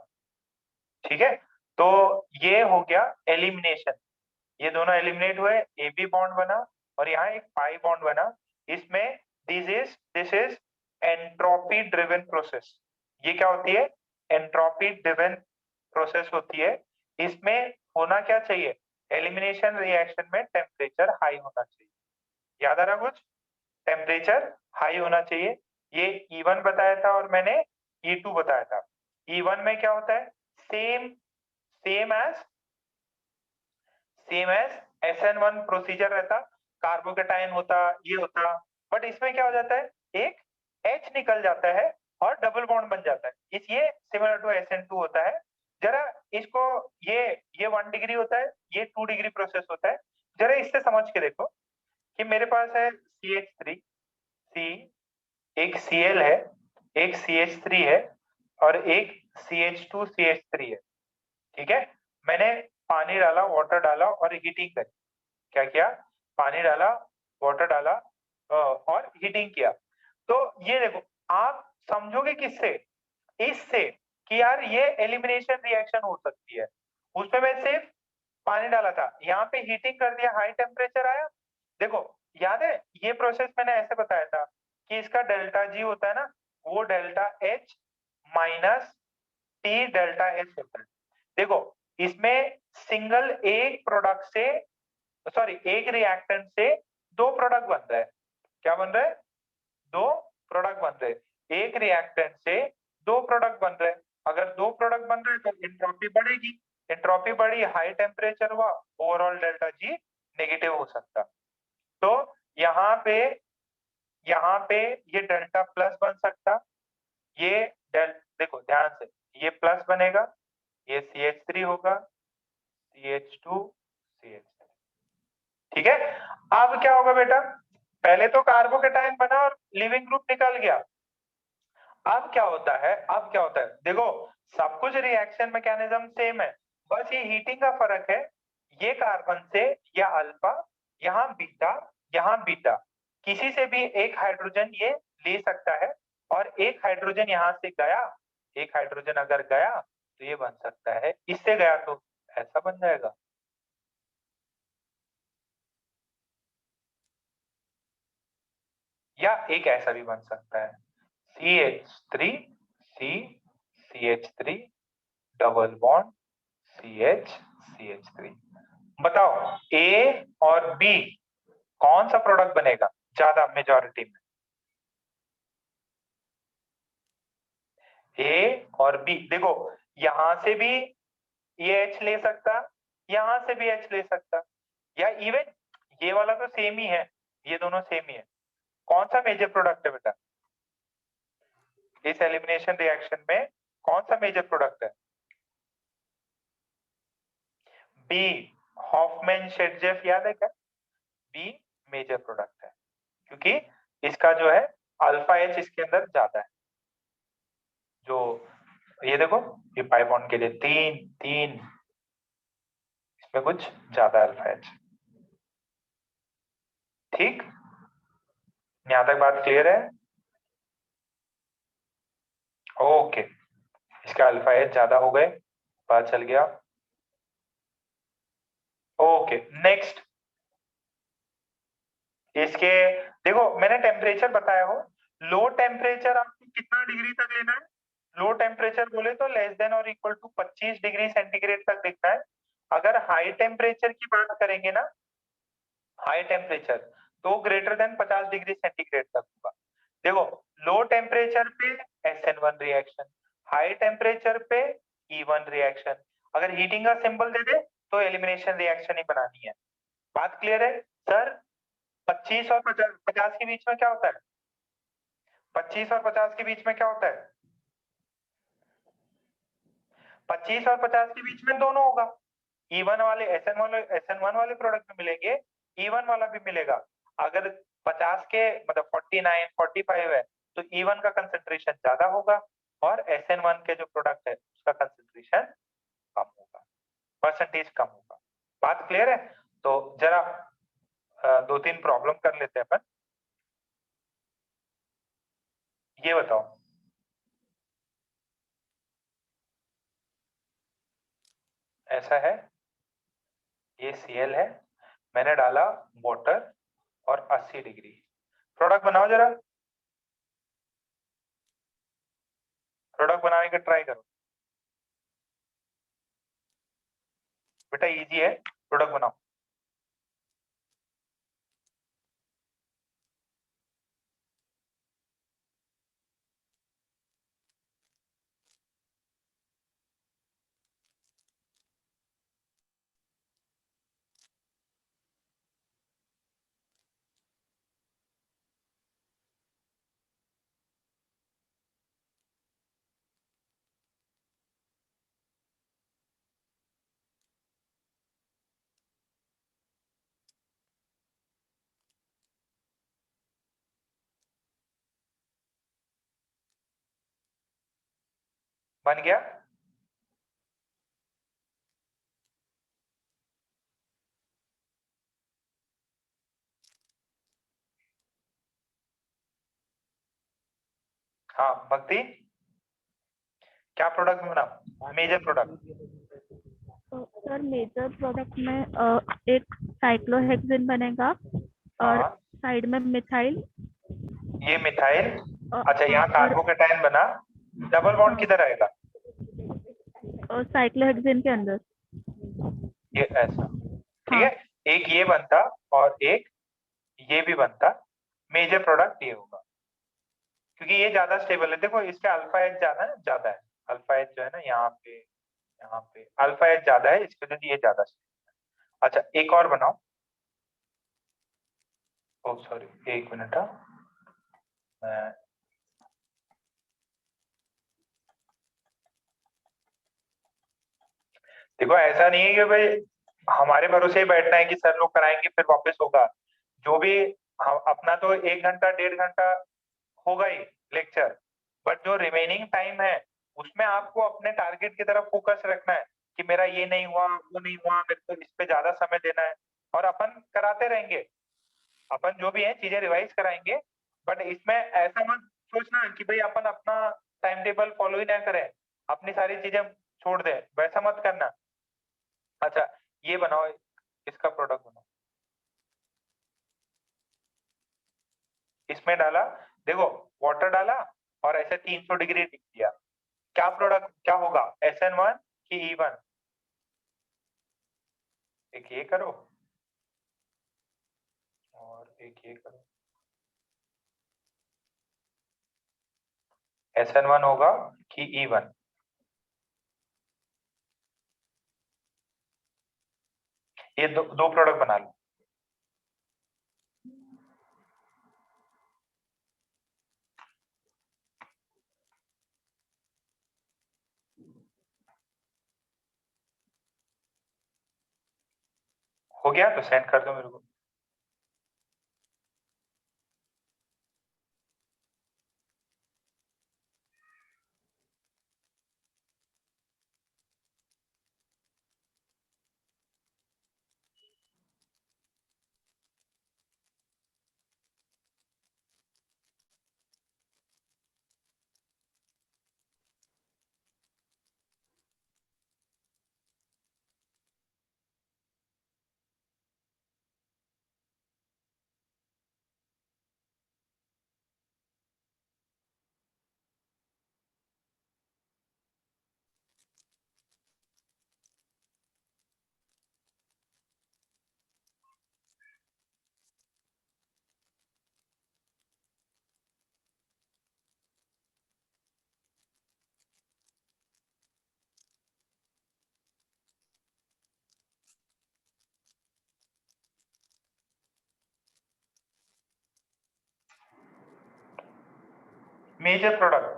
ठीक है। तो ये हो गया एलिमिनेशन, ये दोनों एलिमिनेट हुए, AB बॉन्ड बना और यहाँ एक पाई बॉन्ड बना। इसमें this is entropy driven process. ये क्या होती है? एंट्रोपी ड्रिवन प्रोसेस होती है। इसमें होना क्या चाहिए? एलिमिनेशन रिएक्शन में टेम्परेचर हाई होना चाहिए। याद आ रहा कुछ? टेम्परेचर हाई होना चाहिए। ये E1 बताया था और मैंने E2 बताया था। E1 में क्या होता है? सेम एज SN1 प्रोसीजर रहता, कार्बोकेटाइन होता, ये होता, बट इसमें क्या हो जाता है, एक H निकल जाता है और डबल बॉन्ड बन जाता है। इस ये सिमिलर टू SN2 होता है। जरा इसको, ये 1 डिग्री होता है, ये 2 डिग्री प्रोसेस होता है। जरा इससे समझ के देखो कि मेरे पास है CH3, C, एक Cl है, एक CH3 है और एक CH2 CH3 है, ठीक है। मैंने पानी डाला, वाटर डाला और हीटिंग करी। क्या किया? पानी डाला, वाटर डाला और हीटिंग किया। तो ये देखो, आप समझोगे किससे? इससे कि यार ये एलिमिनेशन रिएक्शन हो सकती है। उसमें मैं सिर्फ पानी डाला था, यहाँ पे हीटिंग कर दिया, हाई टेम्परेचर आया। देखो याद है ये प्रोसेस मैंने ऐसे बताया था कि इसका डेल्टा G होता है ना, वो delta H minus T delta H होता है। देखो इसमें सिंगल एक प्रोडक्ट से, सॉरी एक रिएक्टेंट से 2 प्रोडक्ट बन रहा है। क्या बन रहा है? 2 प्रोडक्ट बन रहे हैं। एक रिएक्टेंट से 2 प्रोडक्ट बन रहे हैं। अगर 2 प्रोडक्ट बन रहे हैं तो एंट्रोपी बढ़ेगी, एंट्रोपी बढ़ी, हाई टेम्परेचर हुआ, ओवरऑल डेल्टा G नेगेटिव हो सकता। तो यहाँ पे ये डेल्टा प्लस बन सकता, ये देखो ध्यान से, ये प्लस बनेगा, ये CH3 होगा, CH2 CH3, ठीक है। अब क्या होगा बेटा? पहले तो कार्बोकेटाइन बना और लिविंग ग्रुप निकल गया। अब क्या होता है? अब क्या होता है? देखो सब कुछ रिएक्शन मैकेनिज्म सेम है, बस ये हीटिंग का फर्क है। ये कार्बन से या अल्फा, यहाँ बीटा, यहाँ बीटा, किसी से भी एक हाइड्रोजन ये ले सकता है और एक हाइड्रोजन यहाँ से गया, एक हाइड्रोजन अगर गया तो ये बन सकता है, इससे गया तो ऐसा बन जाएगा। या एक ऐसा भी बन सकता है, CH3 C CH3 double bond CH CH3। बताओ A और B कौन सा प्रोडक्ट बनेगा ज्यादा मेजॉरिटी में? A और B। देखो यहां से भी ये H ले सकता, यहां से भी H ले सकता, या इवन ये वाला तो सेम ही है, ये दोनों सेम ही है। कौन सा मेजर प्रोडक्ट है बेटा इस एलिमिनेशन रिएक्शन में? कौन सा मेजर प्रोडक्ट है? बी, हॉफमैन-शेड्जेफ, याद है क्या? बी मेजर प्रोडक्ट है क्योंकि इसका जो है अल्फा H इसके अंदर ज्यादा है। जो ये देखो, ये पाई बॉन्ड के लिए 3 3, इसमें कुछ ज्यादा अल्फा H। ठीक, यहां तक बात क्लियर है? ओके, इसका अल्फा एच ज्यादा हो गए, पता चल गया। ओके नेक्स्ट, इसके देखो मैंने टेम्परेचर बताया हो, लो टेम्परेचर आपको कितना डिग्री तक लेना है? लो टेम्परेचर बोले तो लेस देन और इक्वल टू 25 डिग्री सेंटीग्रेड तक लिखना है। अगर हाई टेम्परेचर की बात करेंगे ना, हाई टेम्परेचर तो ग्रेटर देन 50 डिग्री सेंटीग्रेड तक होगा। देखो लो टेम्परेचर पे SN1 रिएक्शन, हाई टेम्परेचर पे E1 रिएक्शन। अगर हीटिंग का सिंबल दे दे तो एलिमिनेशन रिएक्शन ही बनानी है। बात क्लियर है सर? 25 और 50 के बीच में क्या होता है? 25 और 50 के बीच में क्या होता है? 25 और 50 के बीच में दोनों होगा। E1 वाले SN1 वाले प्रोडक्ट में मिलेंगे, E1 वाला भी मिलेगा। अगर 50 के मतलब 49 45 है तो E1 का कंसेंट्रेशन ज्यादा होगा और SN1 के जो प्रोडक्ट है उसका कंसेंट्रेशन कम होगा, परसेंटेज कम होगा। बात क्लियर है? तो जरा 2-3 प्रॉब्लम कर लेते हैं अपन। ये बताओ, ऐसा है, ये Cl है, मैंने डाला वाटर और 80 डिग्री। प्रोडक्ट बनाओ जरा, प्रोडक्ट बनाने का ट्राई करो बेटा, इजी है, प्रोडक्ट बनाओ। बन गया? हाँ भक्ति, क्या प्रोडक्ट बनाओ? Major product. तो सर मेजर प्रोडक्ट में एक साइक्लोहेक्सेन बनेगा और हाँ साइड में मिथाइल ये मिथाइल, अच्छा यहाँ और कार्बोकेटाइन बना, डबल बॉन्ड किधर आएगा? साइक्लोहेक्सेन के अंदर। ये ऐसा, ठीक हाँ है, एक ये बनता और एक ये भी बनता, मेजर प्रोडक्ट ये होगा क्योंकि ये ज्यादा स्टेबल है। देखो इसका अल्फा एच ज्यादा है, अल्फा एच जो है ना यहाँ पे अल्फा एच ज्यादा है, इसके वजह से ये ज्यादा स्टेबल है। अच्छा एक और बनाओ, ओ सॉरी एक मिनट, मैं देखो ऐसा नहीं है कि भाई हमारे भरोसे ही बैठना है कि सर लोग कराएंगे फिर वापस होगा। जो भी हम अपना तो 1 घंटा 1.5 घंटा होगा ही लेक्चर, बट जो रिमेनिंग टाइम है उसमें आपको अपने टारगेट की तरफ फोकस रखना है कि मेरा ये नहीं हुआ वो नहीं हुआ, मेरे को इस पे ज्यादा समय देना है। और अपन कराते रहेंगे, अपन जो भी है चीजें रिवाइज कराएंगे, बट इसमें ऐसा मत सोचना कि भाई अपन अपना टाइम टेबल फॉलो ही ना करें, अपनी सारी चीजें छोड़ दें, वैसा मत करना। अच्छा ये बनाओ, इसका प्रोडक्ट बनाओ, इसमें डाला, देखो वाटर डाला और ऐसे 300 डिग्री टिक दिया, क्या प्रोडक्ट क्या होगा? SN1 की E1? एक ये करो और एक ये करो, SN1 होगा कि E1? ये दो प्रोडक्ट बना लो। हो गया तो सेंड कर दो मेरे को। Major product.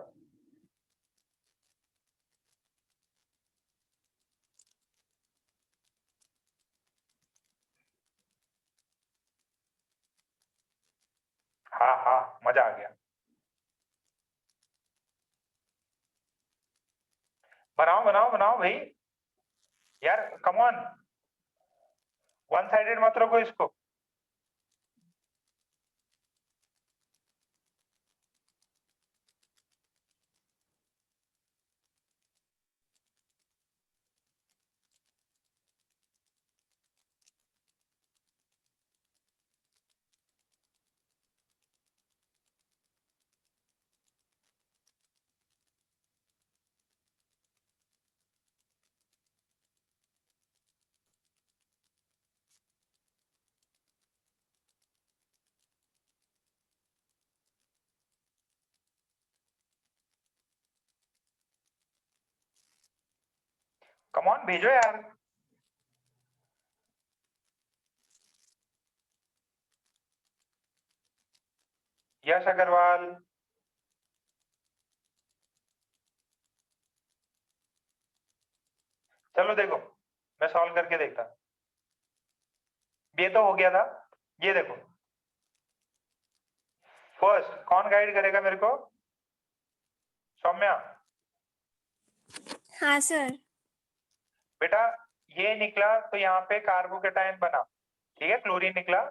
हाँ हाँ, मजा आ गया। बनाओ बनाओ बनाओ भाई, यार कम ऑन, वन साइडेड मत रखो इसको। कम ऑन भेजो यार। यश अग्रवाल, चलो देखो मैं सॉल्व करके देखता। ये तो हो गया था, ये देखो फर्स्ट कौन गाइड करेगा मेरे को? सौम्या। हाँ सर। बेटा ये निकला तो यहाँ पे कार्बोकेटाइन बना, ठीक है, क्लोरीन निकला।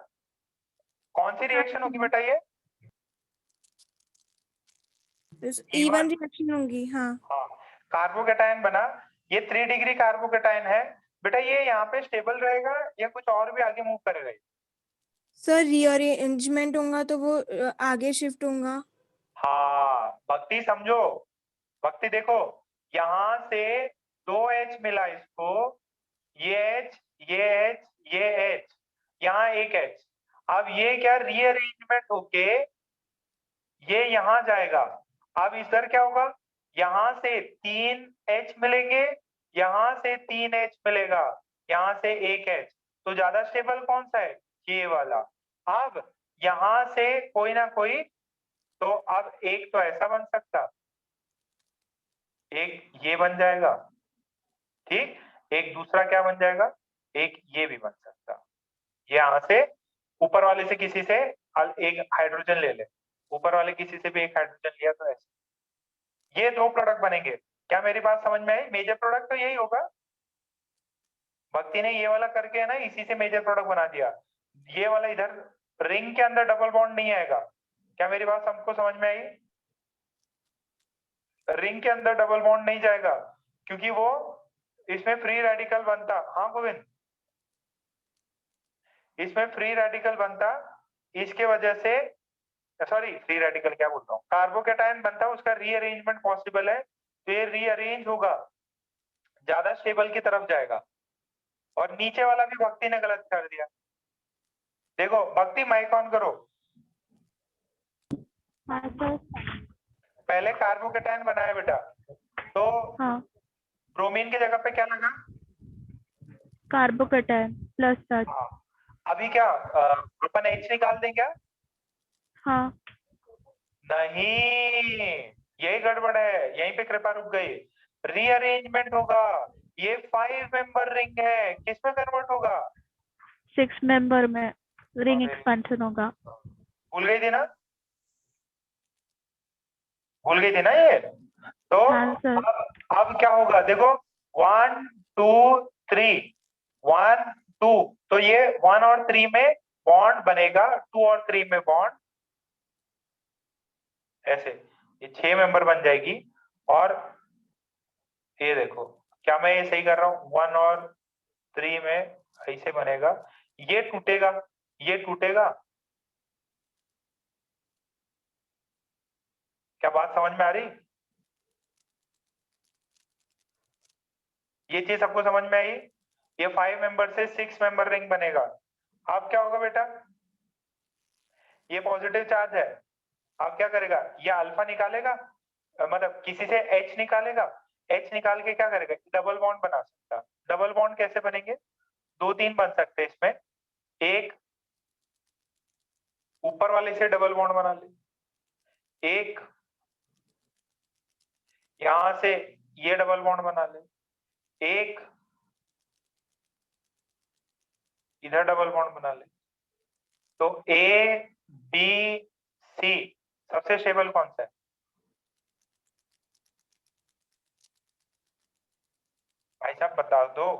कौन सी रिएक्शन होगी बेटा ये? इवन रिएक्शन होंगी। हाँ हाँ, कार्बोकेटाइन बना, ये 3 डिग्री कार्बोकेटाइन है। बेटा ये यहाँ पे स्टेबल रहेगा या कुछ और भी आगे मूव करेगा? सर, रीअरेंजमेंट होगा तो वो आगे शिफ्ट होगा। हाँ भक्ति समझो, भक्ति देखो, यहाँ से 2H मिला इसको, ये H, ये H, ये H, यहाँ एक H। अब ये क्या रीअरेंजमेंट होके ये यहाँ जाएगा। अब इधर क्या होगा, यहाँ से 3H मिलेंगे, यहाँ से 3H मिलेगा, यहाँ से एक H। तो ज्यादा स्टेबल कौन सा है? ये वाला। अब यहाँ से कोई ना कोई, तो अब एक तो ऐसा बन सकता, एक ये बन जाएगा, ठीक, एक दूसरा क्या बन जाएगा, एक ये भी बन सकता। यहाँ से ऊपर वाले से किसी से एक हाइड्रोजन ले ले, ऊपर वाले किसी से भी एक हाइड्रोजन लिया, तो ऐसे ये 2 प्रोडक्ट बनेंगे। क्या मेरी बात समझ में आई? मेजर प्रोडक्ट तो यही होगा। भक्ति ने ये वाला करके है ना, इसी से मेजर प्रोडक्ट बना दिया। ये वाला इधर रिंग के अंदर डबल बॉन्ड नहीं आएगा। क्या मेरी बात सबको समझ में आई? रिंग के अंदर डबल बॉन्ड नहीं जाएगा क्योंकि वो इसमें फ्री रेडिकल बनता। हाँ गोविंद, इसमें फ्री रेडिकल बनता, इसके वजह से, सॉरी फ्री रेडिकल क्या बोलता हूँ, कार्बोकेटाइन बनता, उसका रीअरेंजमेंट पॉसिबल है, तो ये रीअरेंज होगा, ज्यादा स्टेबल की तरफ जाएगा। और नीचे वाला भी भक्ति ने गलत कर दिया। देखो भक्ति, माइक ऑन करो। हाँ सर। पहले कार्बोकेटाइन बनाया बेटा, तो हाँ, ब्रोमीन की जगह पे क्या लगा? कार्बोकेटाइन प्लस सच। हाँ, अभी क्या अपन H निकाल दें क्या? हाँ, नहीं, यही गड़बड़ है, यहीं पे कृपा रुक गई। रीअरेंजमेंट होगा, ये 5 मेंबर रिंग है, किसमें कन्वर्ट होगा? 6 मेंबर में रिंग अरे, एक्सपेंशन होगा। भूल गई थी ना, भूल गई थी ना ये? तो हाँ सर। अब क्या होगा देखो, 1 2 3, 1 2, तो ये 1 और 3 में बॉन्ड बनेगा, 2 और 3 में बॉन्ड, ऐसे ये 6 मेंबर बन जाएगी। और ये देखो, क्या मैं ये सही कर रहा हूँ? 1 और 3 में ऐसे बनेगा, ये टूटेगा, ये टूटेगा। क्या बात समझ में आ रही? ये चीज सबको समझ में आई? ये 5 मेंबर से 6 मेंबर रिंग बनेगा। अब क्या होगा बेटा, ये पॉजिटिव चार्ज है, अब क्या करेगा, ये अल्फा निकालेगा, मतलब किसी से H निकालेगा, H निकाल के क्या करेगा, डबल बॉन्ड बना सकता। डबल बॉन्ड कैसे बनेंगे? 2-3 बन सकते हैं इसमें, एक ऊपर वाले से डबल बॉन्ड बना ले, एक यहां से ये डबल बॉन्ड बना ले, एक इधर डबल बॉन्ड बना ले, तो ए बी सी सबसे स्टेबल कौन सा है? भाई साहब बता दो,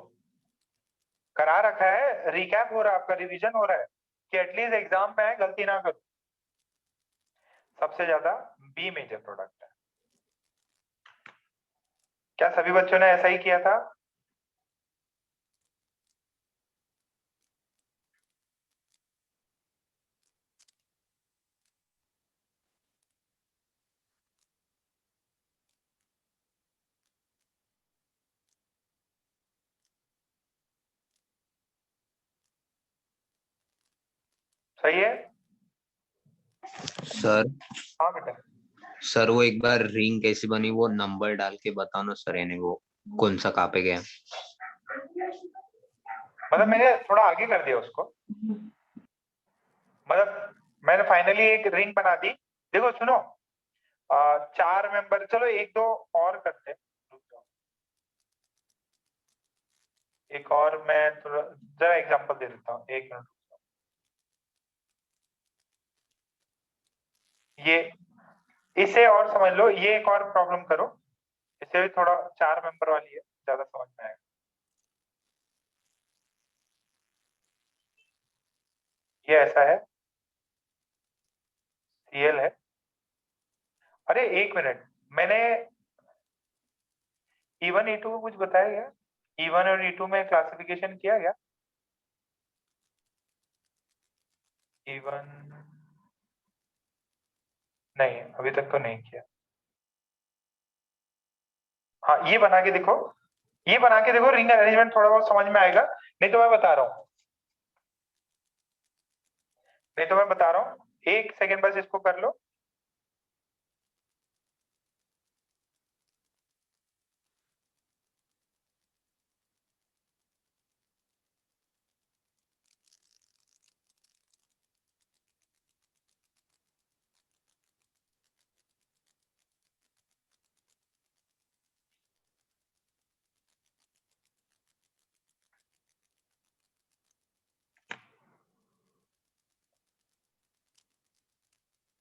करा रखा है, रिकैप हो रहा है आपका, रिवीजन हो रहा है कि एटलीस्ट एग्जाम में गलती ना करो। सबसे ज्यादा बी मेजर प्रोडक्ट है। क्या सभी बच्चों ने ऐसा ही किया था? सही है? सर हाँ बेटा। सर वो एक बार रिंग कैसी बनी वो नंबर डाल के बताओ ना सर, यानी वो कौन सा कहाँ पे गया। मतलब मैंने थोड़ा आगे कर दिया उसको, मतलब मैंने फाइनली एक रिंग बना दी। देखो सुनो, 4 मेंबर, चलो एक दो और करते हैं, रुक जाओ। एक और मैं थोड़ा जरा एग्जांपल दे देता हूँ, एक मिनट। ये इसे और समझ लो, ये एक और प्रॉब्लम करो, इसे भी थोड़ा 4 मेंबर वाली है, ज्यादा समझ में आएगा। ये ऐसा है, सीएल है। अरे एक मिनट, मैंने E1 E2 को कुछ बताया गया? E1 और E2 में क्लासिफिकेशन किया गया? E1 नहीं, अभी तक तो नहीं किया। हाँ ये बना के देखो, ये बना के देखो, रिंग अरेंजमेंट थोड़ा बहुत समझ में आएगा। नहीं तो मैं बता रहा हूँ, नहीं तो मैं बता रहा हूँ, एक सेकेंड बस इसको कर लो।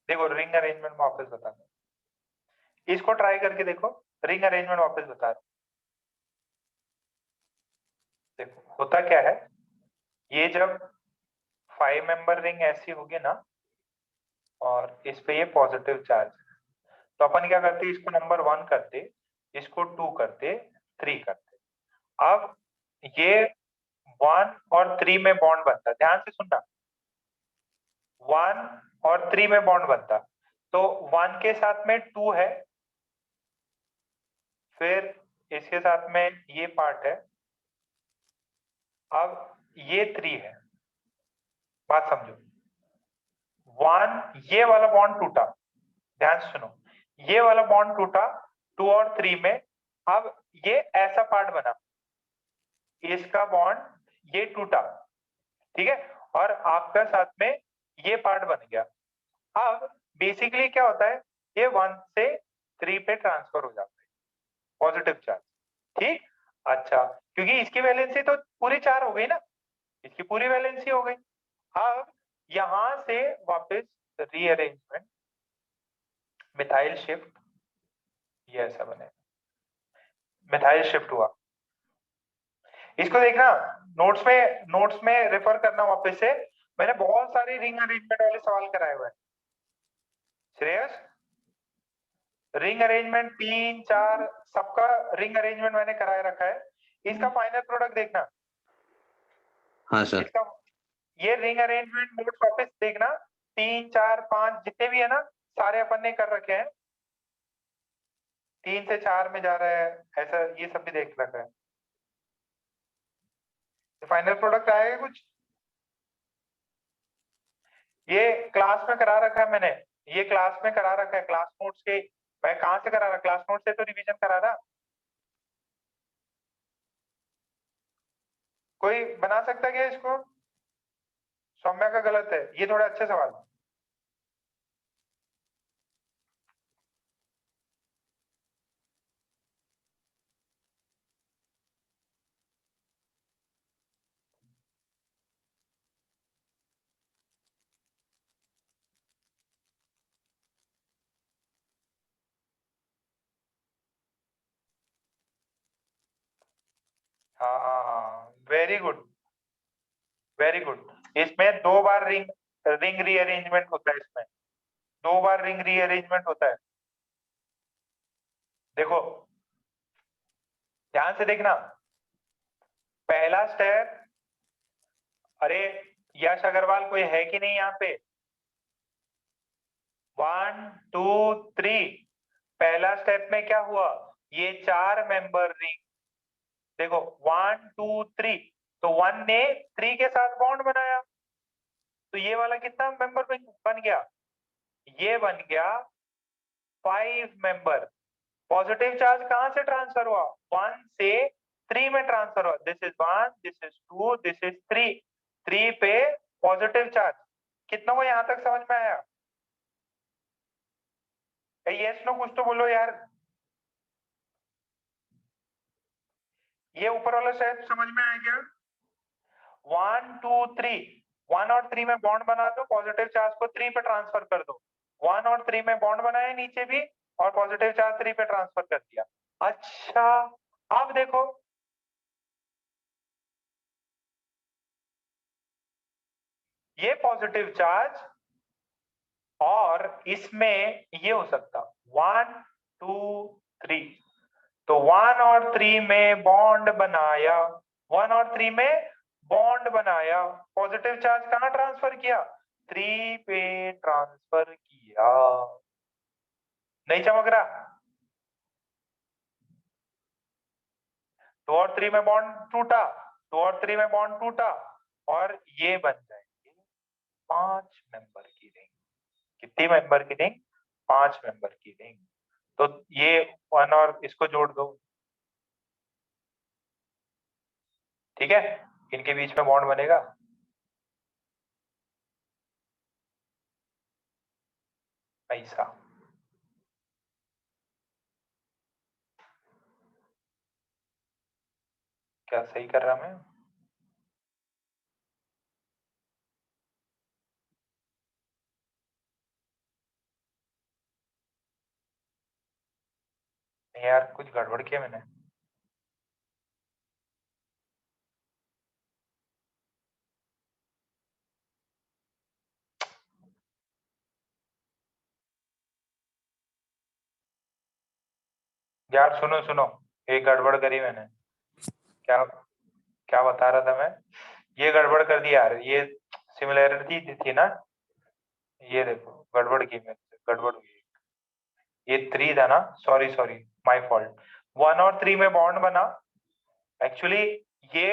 देखो रिंग अरेंजमेंट में वापस बता रहा हूँ, इसको ट्राई करके देखो, रिंग अरेंजमेंट वापस बता रहा हूँ। देखो होता क्या है, ये जब 5 मेंबर रिंग ऐसी होगी ना, और इस पे ये पॉजिटिव चार्ज, तो अपन क्या करते, इसको नंबर 1 करते, इसको 2 करते, 3 करते। अब ये 1 और 3 में बॉन्ड बनता, ध्यान से सुनना, 1 और 3 में बॉन्ड बनता, तो 1 के साथ में 2 है, फिर इसके साथ में ये पार्ट है, अब ये 3 है। बात समझो, 1 ये वाला बॉन्ड टूटा, ध्यान से सुनो, ये वाला बॉन्ड टूटा 2 और 3 में, अब ये ऐसा पार्ट बना, इसका बॉन्ड ये टूटा, ठीक है, और आपका साथ में ये पार्ट बन गया। अब बेसिकली क्या होता है, ये 1 से 3 पे ट्रांसफर हो जाता है, पॉजिटिव चार्ज, ठीक। अच्छा, क्योंकि इसकी वैलेंसी तो पूरी 4 हो गई ना, इसकी पूरी वैलेंसी हो गई। अब यहां से वापस रीअरेंजमेंट, मिथाइल शिफ्ट, ये ऐसा बने, मिथाइल शिफ्ट हुआ। इसको देखना, नोट्स में रेफर करना वापस से, मैंने बहुत सारे रिंग अरेंजमेंट वाले सवाल कराए हुए हैं। श्रेयस, रिंग अरेंजमेंट 3 4 सबका रिंग अरेंजमेंट मैंने कराए रखा है, इसका फाइनल प्रोडक्ट देखना। हाँ सर। इसका ये रिंग अरेंजमेंट नोट्स वापस देखना, 3 4 5 जितने भी है ना, सारे अपन ने कर रखे हैं, 3 से 4 में जा रहा है ऐसा, ये सब भी देख रखा है। फाइनल प्रोडक्ट आएगा कुछ, ये क्लास में करा रखा है मैंने, ये क्लास में करा रखा है, क्लास नोट्स के। मैं कहाँ से करा रहा, क्लास नोट से तो रिवीजन करा रहा। कोई बना सकता क्या इसको? सौम्या का गलत है, ये थोड़ा अच्छे सवाल। हाँ, वेरी गुड, वेरी गुड। इसमें 2 बार रिंग रिंग रीअरेंजमेंट होता है, इसमें 2 बार रिंग रीअरेंजमेंट होता है। देखो ध्यान से देखना, पहला स्टेप, अरे यश अग्रवाल कोई है कि नहीं यहाँ पे? 1 2 3, पहला स्टेप में क्या हुआ, ये 4 मेंबर रिंग, देखो 1 2 3, तो 1 ने 3 के साथ बॉन्ड बनाया, तो ये वाला कितना मेंबर बन गया, ये बन गया 5 मेंबर। पॉजिटिव चार्ज कहां से ट्रांसफर हुआ, 1 से 3 में ट्रांसफर हुआ, this is 1, this is 2, this is 3, 3 पे पॉजिटिव चार्ज। कितना को यहां तक समझ में आया? यस नो कुछ तो बोलो यार। ये ऊपर वाला स्टेप समझ में आया क्या? 1 2 3, 1 और 3 में बॉन्ड बना दो, पॉजिटिव चार्ज को 3 पे ट्रांसफर कर दो। 1 और 3 में बॉन्ड बनाए नीचे भी, और पॉजिटिव चार्ज 3 पे ट्रांसफर कर दिया। अच्छा अब देखो, ये पॉजिटिव चार्ज और इसमें ये हो सकता 1 2 3, तो 1 और 3 में बॉन्ड बनाया, 1 और 3 में बॉन्ड बनाया, पॉजिटिव चार्ज कहां ट्रांसफर किया, 3 पे ट्रांसफर किया। नहीं चमक रहा? 2 और 3 में बॉन्ड टूटा, 2 और 3 में बॉन्ड टूटा, और ये बन जाएंगे 5 मेंबर की रिंग। कितनी मेंबर की रिंग, 5 मेंबर की रिंग। तो ये 1 और इसको जोड़ दो, ठीक है, इनके बीच में बॉन्ड बनेगा। ऐसा क्या सही कर रहा मैं? नहीं यार, कुछ गड़बड़ किया मैंने। यार सुनो सुनो, एक गड़बड़ करी मैंने। क्या क्या बता रहा था मैं? ये गड़बड़ कर दी यार, ये सिमिलैरिटी थी ना, ये देखो गड़बड़ की मैं, गड़बड़ हुई। ये 3 था ना, सॉरी सॉरी, माय फॉल्ट। 1 और 3 में बॉन्ड बना, एक्चुअली ये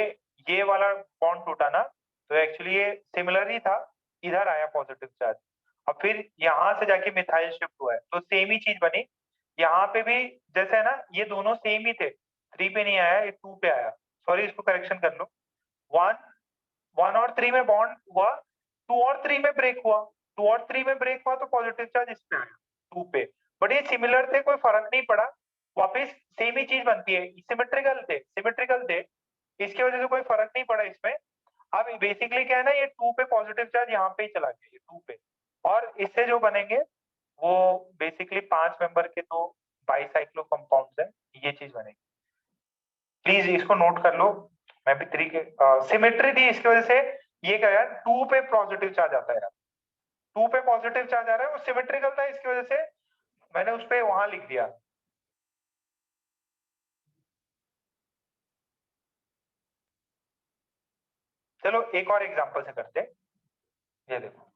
ये वाला बॉन्ड टूटा ना, तो एक्चुअली ये सिमिलर ही था, इधर आया पॉजिटिव चार्ज, अब फिर यहाँ से जाके मिथाइल शिफ्ट हुआ है, तो सेम ही चीज बनी। यहाँ पे भी जैसे है ना, ये दोनों सेम ही थे, 3 पे नहीं आया, ये 2 पे आया, सॉरी इसको करेक्शन कर लो। 1 और 3 में बॉन्ड हुआ, 2 और 3 में ब्रेक हुआ, 2 और 3 में ब्रेक हुआ, तो पॉजिटिव चार्ज इस पे आया 2 पे, बट ये सिमिलर थे, कोई फर्क नहीं पड़ा, वापस सेम ही चीज बनती है, सिमेट्रिकल थे, इसकी वजह से कोई फर्क नहीं पड़ा इसमें। अब बेसिकली क्या है ना, ये 2 पे पॉजिटिव चार्ज यहाँ पे ही चला गया, ये 2 पे, और इससे जो बनेंगे वो बेसिकली 5 मेंबर के 2 बाईसाइक्लो कंपाउंड्स है, ये चीज बनेगी। प्लीज इसको नोट कर लो, मैं भी 3 के सिमेट्री थी, इसकी वजह से ये क्या यार, 2 पे पॉजिटिव चार्ज आता है यार, 2 पे पॉजिटिव चार्ज आ रहा है, वो सिमेट्रिकल था, इसकी वजह से मैंने उस पे वहां लिख दिया। चलो एक और एग्जांपल से करते हैं, ये देखो,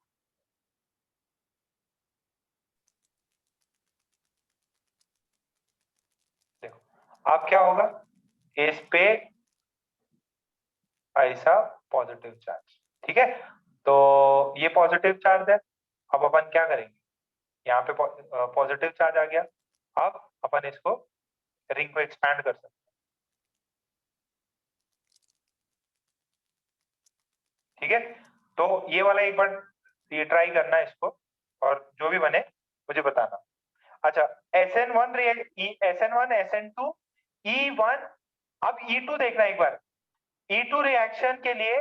देखो अब क्या होगा, इस पे ऐसा पॉजिटिव चार्ज, ठीक है, तो ये पॉजिटिव चार्ज है, अब अपन क्या करेंगे, यहाँ पे पॉजिटिव चार्ज आ गया, अब अपन इसको रिंग को एक्सपैंड कर सकते हैं, ठीक है, तो ये वाला एक बार ये ट्राई करना इसको, और जो भी बने मुझे बताना। अच्छा, SN1 SN1 SN2 E1, अब E2 देखना एक बार, E2 रिएक्शन के लिए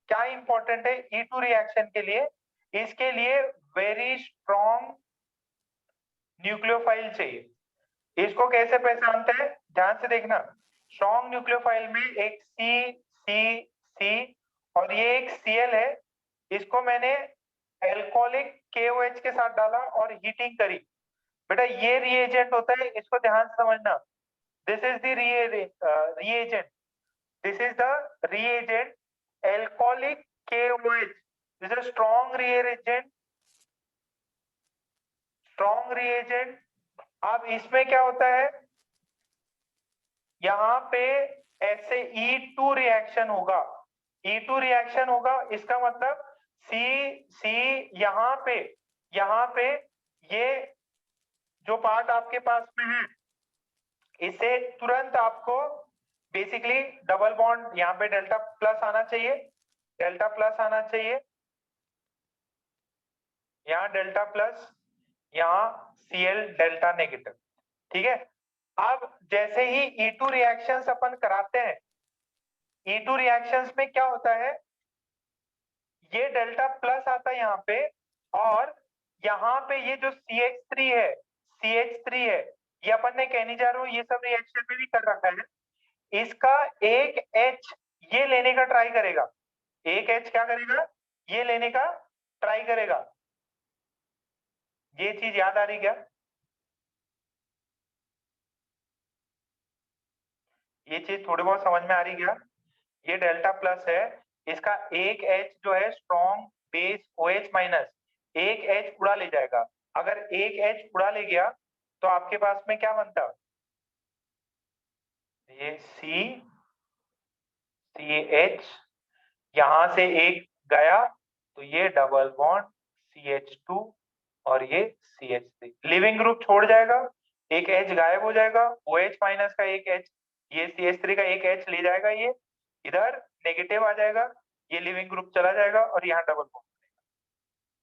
क्या इंपॉर्टेंट है, E2 रिएक्शन के लिए, इसके लिए वेरी स्ट्रॉन्ग न्यूक्लियोफाइल चाहिए। इसको कैसे पहचानते हैं, ध्यान से देखना, स्ट्रॉन्ग न्यूक्लियोफाइल में एक C और ये एक Cl है, इसको मैंने एल्कोहलिक KOH के साथ डाला और हीटिंग करी। बेटा ये रिएजेंट होता है, इसको ध्यान से समझना। This is the reagent, this is the reagent alcoholic KOH. this is a strong reagent। अब इसमें क्या होता है, यहाँ पे ऐसे E2 रिएक्शन होगा, E2 रिएक्शन होगा, इसका मतलब C यहाँ पे ये जो पार्ट आपके पास में है, इससे तुरंत आपको बेसिकली डबल बॉन्ड, यहाँ पे डेल्टा प्लस आना चाहिए, यहाँ डेल्टा प्लस, यहाँ Cl डेल्टा नेगेटिव। ठीक है, अब जैसे ही E2 रिएक्शंस अपन कराते हैं, E2 रिएक्शंस में क्या होता है, ये डेल्टा प्लस आता है यहाँ पे, और यहाँ पे ये जो CH3 है, ये अपन ने कहने जा रहा हूँ, ये सब रिएक्शन में भी कर रखा है। इसका एक H ये लेने का ट्राई करेगा, एक H क्या करेगा, ये लेने का ट्राई करेगा। ये चीज याद आ रही क्या? ये चीज थोड़ी बहुत समझ में आ रही क्या? ये डेल्टा प्लस है, इसका एक H जो है स्ट्रॉन्ग बेस OH माइनस, एक H उड़ा ले जाएगा। अगर एक H उड़ा ले गया तो आपके पास में क्या बनता, ये CH, यहां से एक गया तो ये डबल बॉन्ड CH2 और ये CH3, लिविंग ग्रुप छोड़ जाएगा, एक H गायब हो जाएगा, OH माइनस का एक H, ये CH3 का एक H ले जाएगा, ये इधर नेगेटिव आ जाएगा, ये लिविंग ग्रुप चला जाएगा और यहाँ डबल बॉन्ड बनेगा।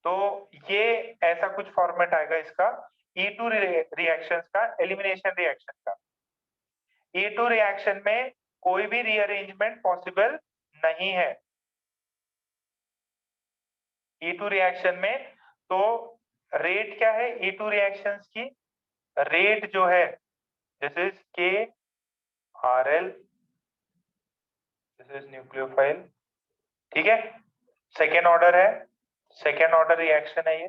तो ये ऐसा कुछ फॉर्मेट आएगा इसका E2 रिएक्शंस का, एलिमिनेशन रिएक्शन का। E2 रिएक्शन में कोई भी रीअरेंजमेंट पॉसिबल नहीं है। E2 रिएक्शन में तो रेट क्या है E2 रिएक्शंस की, रेट जो है this is KRL, this is nucleophile. ठीक है, सेकेंड ऑर्डर है, सेकेंड ऑर्डर रिएक्शन है ये,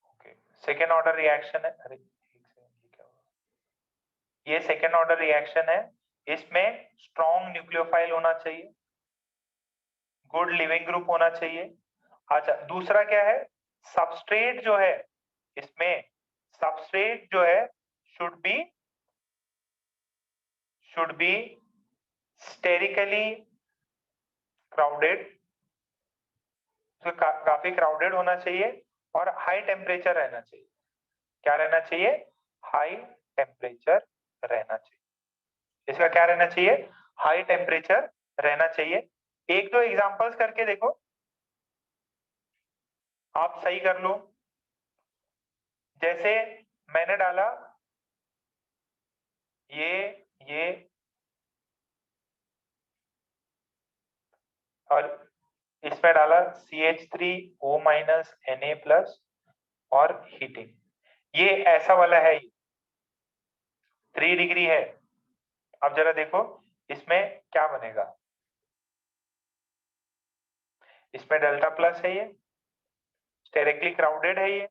ओके सेकेंड ऑर्डर रिएक्शन है। अरे ये सेकेंड ऑर्डर रिएक्शन है, इसमें स्ट्रॉन्ग न्यूक्लियोफाइल होना चाहिए, गुड लिविंग ग्रुप होना चाहिए। अच्छा दूसरा क्या है, सबस्ट्रेट जो है, इसमें सबस्ट्रेट जो है शुड बी स्टेरिकली क्राउडेड, काफी क्राउडेड होना चाहिए और हाई टेम्परेचर रहना चाहिए। क्या रहना चाहिए, हाई टेम्परेचर रहना चाहिए। इसका क्या रहना चाहिए, हाई टेम्परेचर रहना चाहिए। एक दो एग्जांपल्स करके देखो, आप सही कर लो। जैसे मैंने डाला ये और इसमें डाला CH3O Na+ और हीटिंग, ये ऐसा वाला है, 3 डिग्री है। अब जरा देखो इसमें क्या बनेगा, इसमें डेल्टा प्लस है, ये स्टेरिकली क्राउडेड है, ये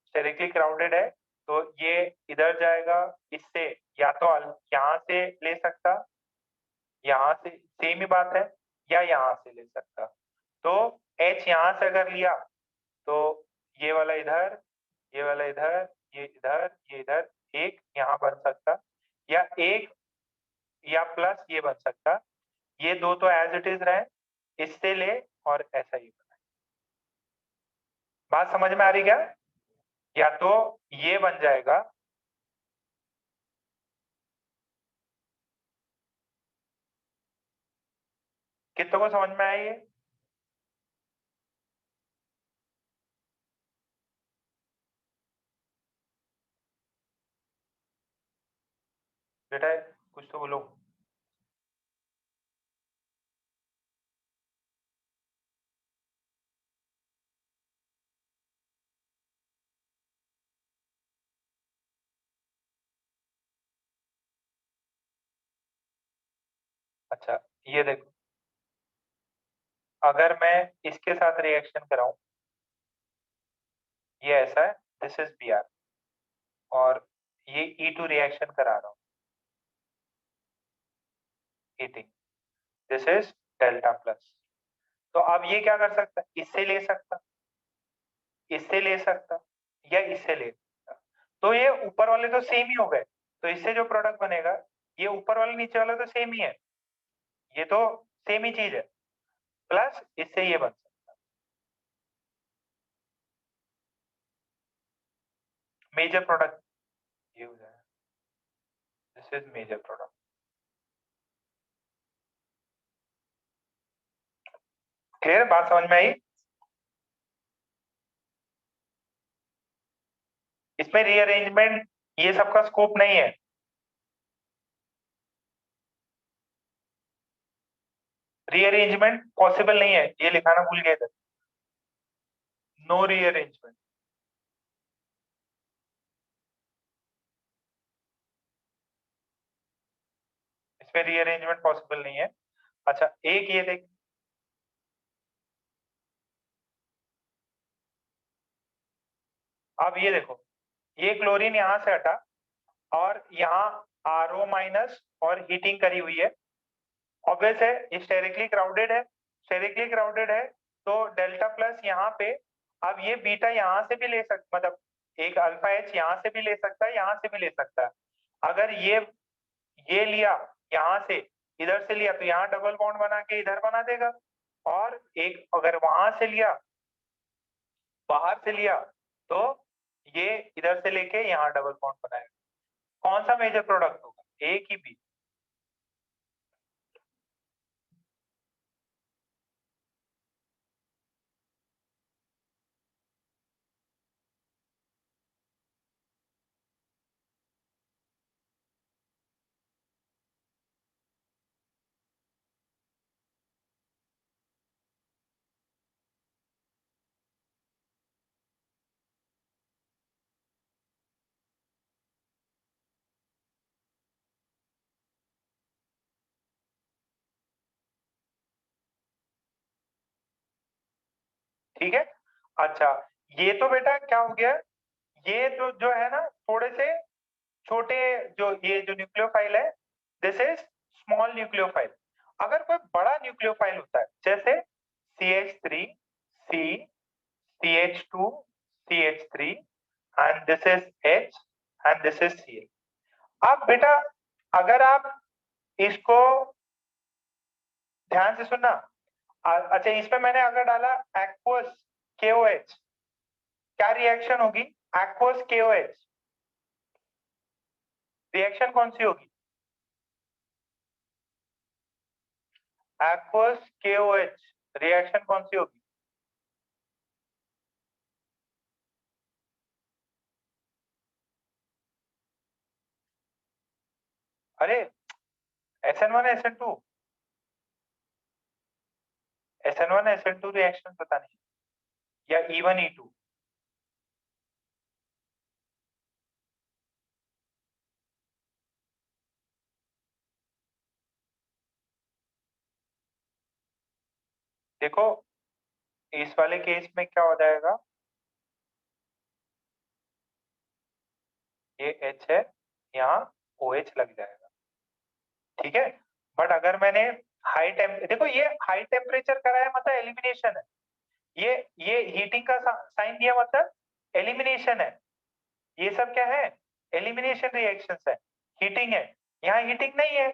स्टेरिकली क्राउडेड है, तो ये इधर जाएगा, इससे या तो यहाँ से ले सकता, यहाँ से सेम ही बात है, या यहाँ से ले सकता। तो H यहाँ से अगर लिया तो ये वाला इधर, ये वाला इधर, ये इधर, ये इधर, एक यहाँ बन सकता, या एक या प्लस ये बन सकता। ये दो तो एज इट इज रहे, इससे ले और ऐसा ही बना। बात समझ में आ रही क्या? या तो ये बन जाएगा, कितनों को समझ में आया ये? बेटा कुछ तो बोलो। अच्छा ये देखो, अगर मैं इसके साथ रिएक्शन कराऊं, ये ऐसा है, दिस इज Br, और ये E2 रिएक्शन करा रहा हूं, heating, this is delta plus. तो अब ये क्या कर सकता है, इससे ले सकता, इससे ले सकता, या इससे ले सकता। तो ये ऊपर वाले तो सेम ही हो गए, तो इससे जो प्रोडक्ट बनेगा, ये ऊपर वाले नीचे वाला तो सेम ही है, ये तो सेम ही चीज है, प्लस इससे ये बन सकता, मेजर प्रोडक्ट ये हो जाएगा, this is major product. Clear, बात समझ में आई? इसमें रीअरेंजमेंट ये सबका स्कोप नहीं है, रीअरेंजमेंट पॉसिबल नहीं है, ये लिखाना भूल गए थे, नो रीअरेंजमेंट। इसमें रीअरेंजमेंट पॉसिबल नहीं है। अच्छा एक ये देख, अब ये देखो, ये क्लोरीन यहां से हटा और यहाँ RO माइनस और हीटिंग करी हुई है, ऑब्वियस है ये स्टेरिकली क्राउडेड है, स्टेरिकली क्राउडेड है तो डेल्टा प्लस यहाँ पे, अब ये बीटा यहाँ से भी ले सकता, मतलब एक अल्फा H यहाँ से भी ले सकता है, यहाँ से भी ले सकता है। अगर ये लिया यहाँ से, इधर से लिया तो यहाँ डबल बॉन्ड बना के इधर बना देगा, और एक अगर वहां से लिया, बाहर से लिया, तो ये इधर से लेके यहाँ डबल बॉन्ड बनाएगा। कौन सा मेजर प्रोडक्ट होगा, ए की बी? ठीक है, अच्छा ये तो बेटा क्या हो गया, ये तो जो है ना थोड़े से छोटे, जो ये जो न्यूक्लियोफाइल है, दिस इज स्मॉल न्यूक्लियोफाइल। अगर कोई बड़ा न्यूक्लियोफाइल होता है, जैसे CH3 C CH2 CH3 and this is H and this is Cl। अब बेटा अगर आप इसको ध्यान से सुनना, अच्छा इसमें मैंने अगर डाला एक्वस KOH, क्या रिएक्शन होगी, एक्वस KOH, रिएक्शन कौन सी होगी, एक्वस KOH, रिएक्शन कौन सी होगी? अरे SN1 SN2, SN1 SN2 reaction पता नहीं, या E1 E2? देखो इस वाले केस में क्या हो जाएगा, ये H है, यहाँ OH लग जाएगा, ठीक है। बट अगर मैंने देखो ये हाई टेम्परेचर कराया मतलब एलिमिनेशन है, ये हीटिंग का साइन दिया मतलब एलिमिनेशन है, ये सब क्या है, एलिमिनेशन रिएक्शंस है, हीटिंग है, यहाँ हीटिंग नहीं है,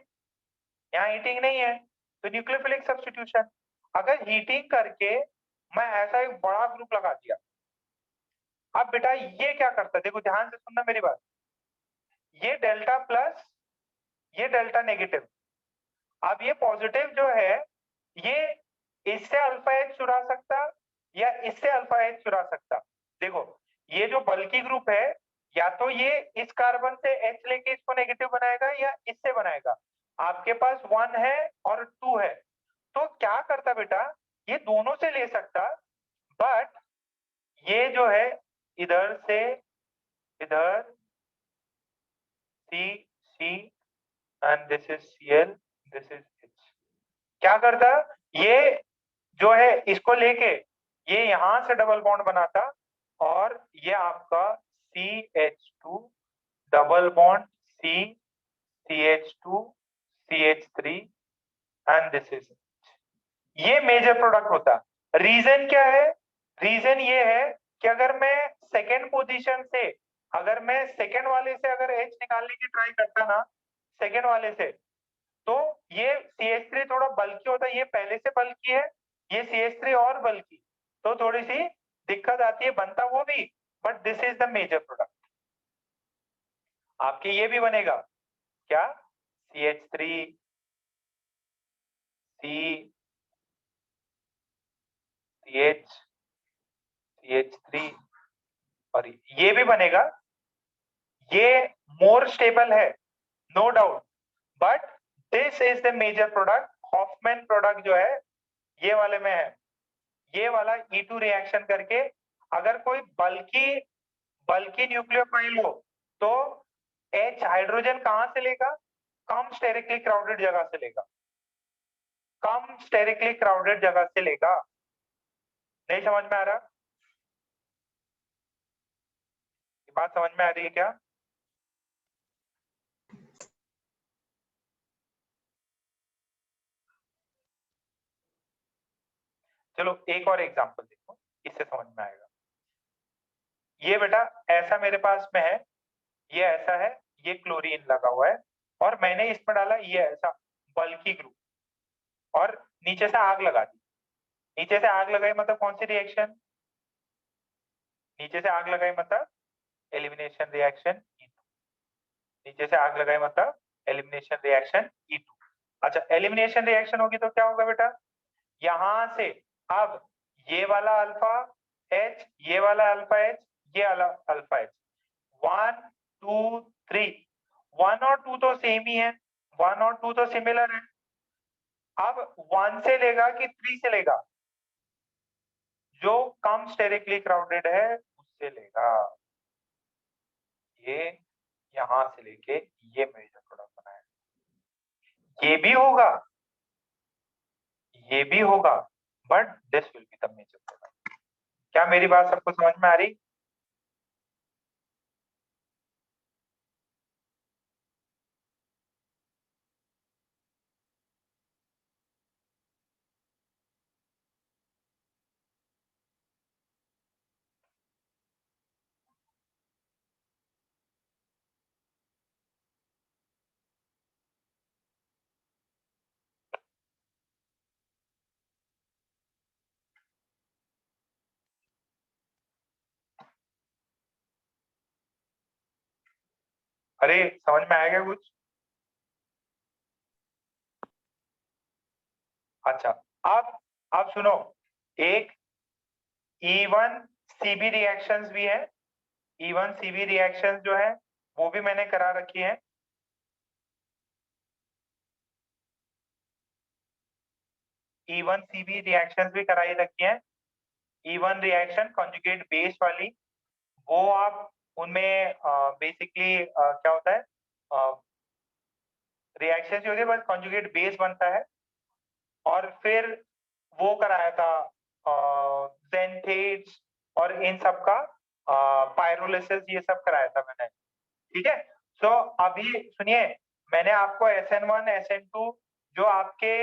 यहाँ हीटिंग नहीं है, तो न्यूक्लियोफिलिक सब्स्टिट्यूशन। अगर हीटिंग करके मैं ऐसा एक बड़ा ग्रुप लगा दिया, अब बेटा ये क्या करता है, देखो ध्यान से सुनना मेरी बात, ये डेल्टा प्लस, ये डेल्टा नेगेटिव, अब ये पॉजिटिव जो है, ये इससे अल्फा H चुरा सकता या इससे अल्फा H चुरा सकता। देखो ये जो बल्की ग्रुप है, या तो ये इस कार्बन से H लेके इसको नेगेटिव बनाएगा या इससे बनाएगा, आपके पास 1 है और 2 है, तो क्या करता बेटा, ये दोनों से ले सकता, बट ये जो है इधर से इधर C C and this is Cl, this is H, क्या करता, ये जो है इसको लेके ये यहां से डबल बॉन्ड बनाता और ये आपका CH2 double bond CH2 CH3 and this is, ये मेजर प्रोडक्ट होता। रीजन क्या है, रीजन ये है कि अगर मैं सेकेंड पोजीशन से, अगर मैं सेकेंड वाले से अगर H निकालने की ट्राई करता ना, सेकेंड वाले से, तो ये CH3 थोड़ा बल्कि होता है, ये पहले से बल्कि है, ये CH3 और बल्कि, तो थोड़ी सी दिक्कत आती है, बनता वो भी, but this is the major product. आपके ये भी बनेगा क्या, CH3 CH CH3 और ये भी बनेगा, ये मोर स्टेबल है no doubt, but this is the major product. Hofmann product जो है ये वाले में है, ये वाला E2 रिएक्शन करके अगर कोई बल्कि न्यूक्लियोफाइल हो तो H हाइड्रोजन कहां से लेगा, कम स्टेरिकली क्राउडेड जगह से लेगा, कम स्टेरिकली क्राउडेड जगह से लेगा। नहीं समझ में आ रहा, ये बात समझ में आ रही है क्या? चलो एक और एग्जांपल देखो, इससे समझ में आएगा। ये बेटा ऐसा मेरे पास में है, ये ऐसा है, ये क्लोरीन लगा हुआ है और मैंने इसमें डाला ये ऐसा बल्कि ग्रुप और नीचे से आग लगा दी। नीचे से आग लगाई मतलब कौन सी रिएक्शन, नीचे से आग लगाई मतलब एलिमिनेशन रिएक्शन E2। नीचे से आग लगाई मतलब एलिमिनेशन रिएक्शन E2। अच्छा एलिमिनेशन रिएक्शन होगी तो क्या होगा बेटा, यहां से अब ये वाला अल्फा H, ये वाला अल्फा H, ये अल्फा H, 1 2 3, 1 और 2 तो सेम ही है, 1 और 2 तो सिमिलर है। अब 1 से लेगा कि 3 से लेगा, जो कम स्टेरिकली क्राउडेड है उससे लेगा। ये यहां से लेके ये मेजर प्रोडक्ट बनाया, ये भी होगा, ये भी होगा, but this will be the major product. क्या मेरी बात सबको समझ में आ रही? अरे समझ में आएगा कुछ? अच्छा अब सुनो, एक E1 CB रिएक्शंस भी है, E1 CB रिएक्शंस जो है वो भी मैंने करा रखी है। E1 CB रिएक्शंस भी कराई रखी है। E1 रिएक्शन कॉन्जुगेट बेस वाली, वो आप उनमें बेसिकली क्या होता है, रिएक्शन जो होती है बस कॉन्जुगेट बेस बनता है। और फिर वो कराया था जेंथेट्स और इन सब का पायरोलिसिस, ये सब कराया था मैंने, ठीक है। सो अभी सुनिए, मैंने आपको SN1 SN2 जो आपके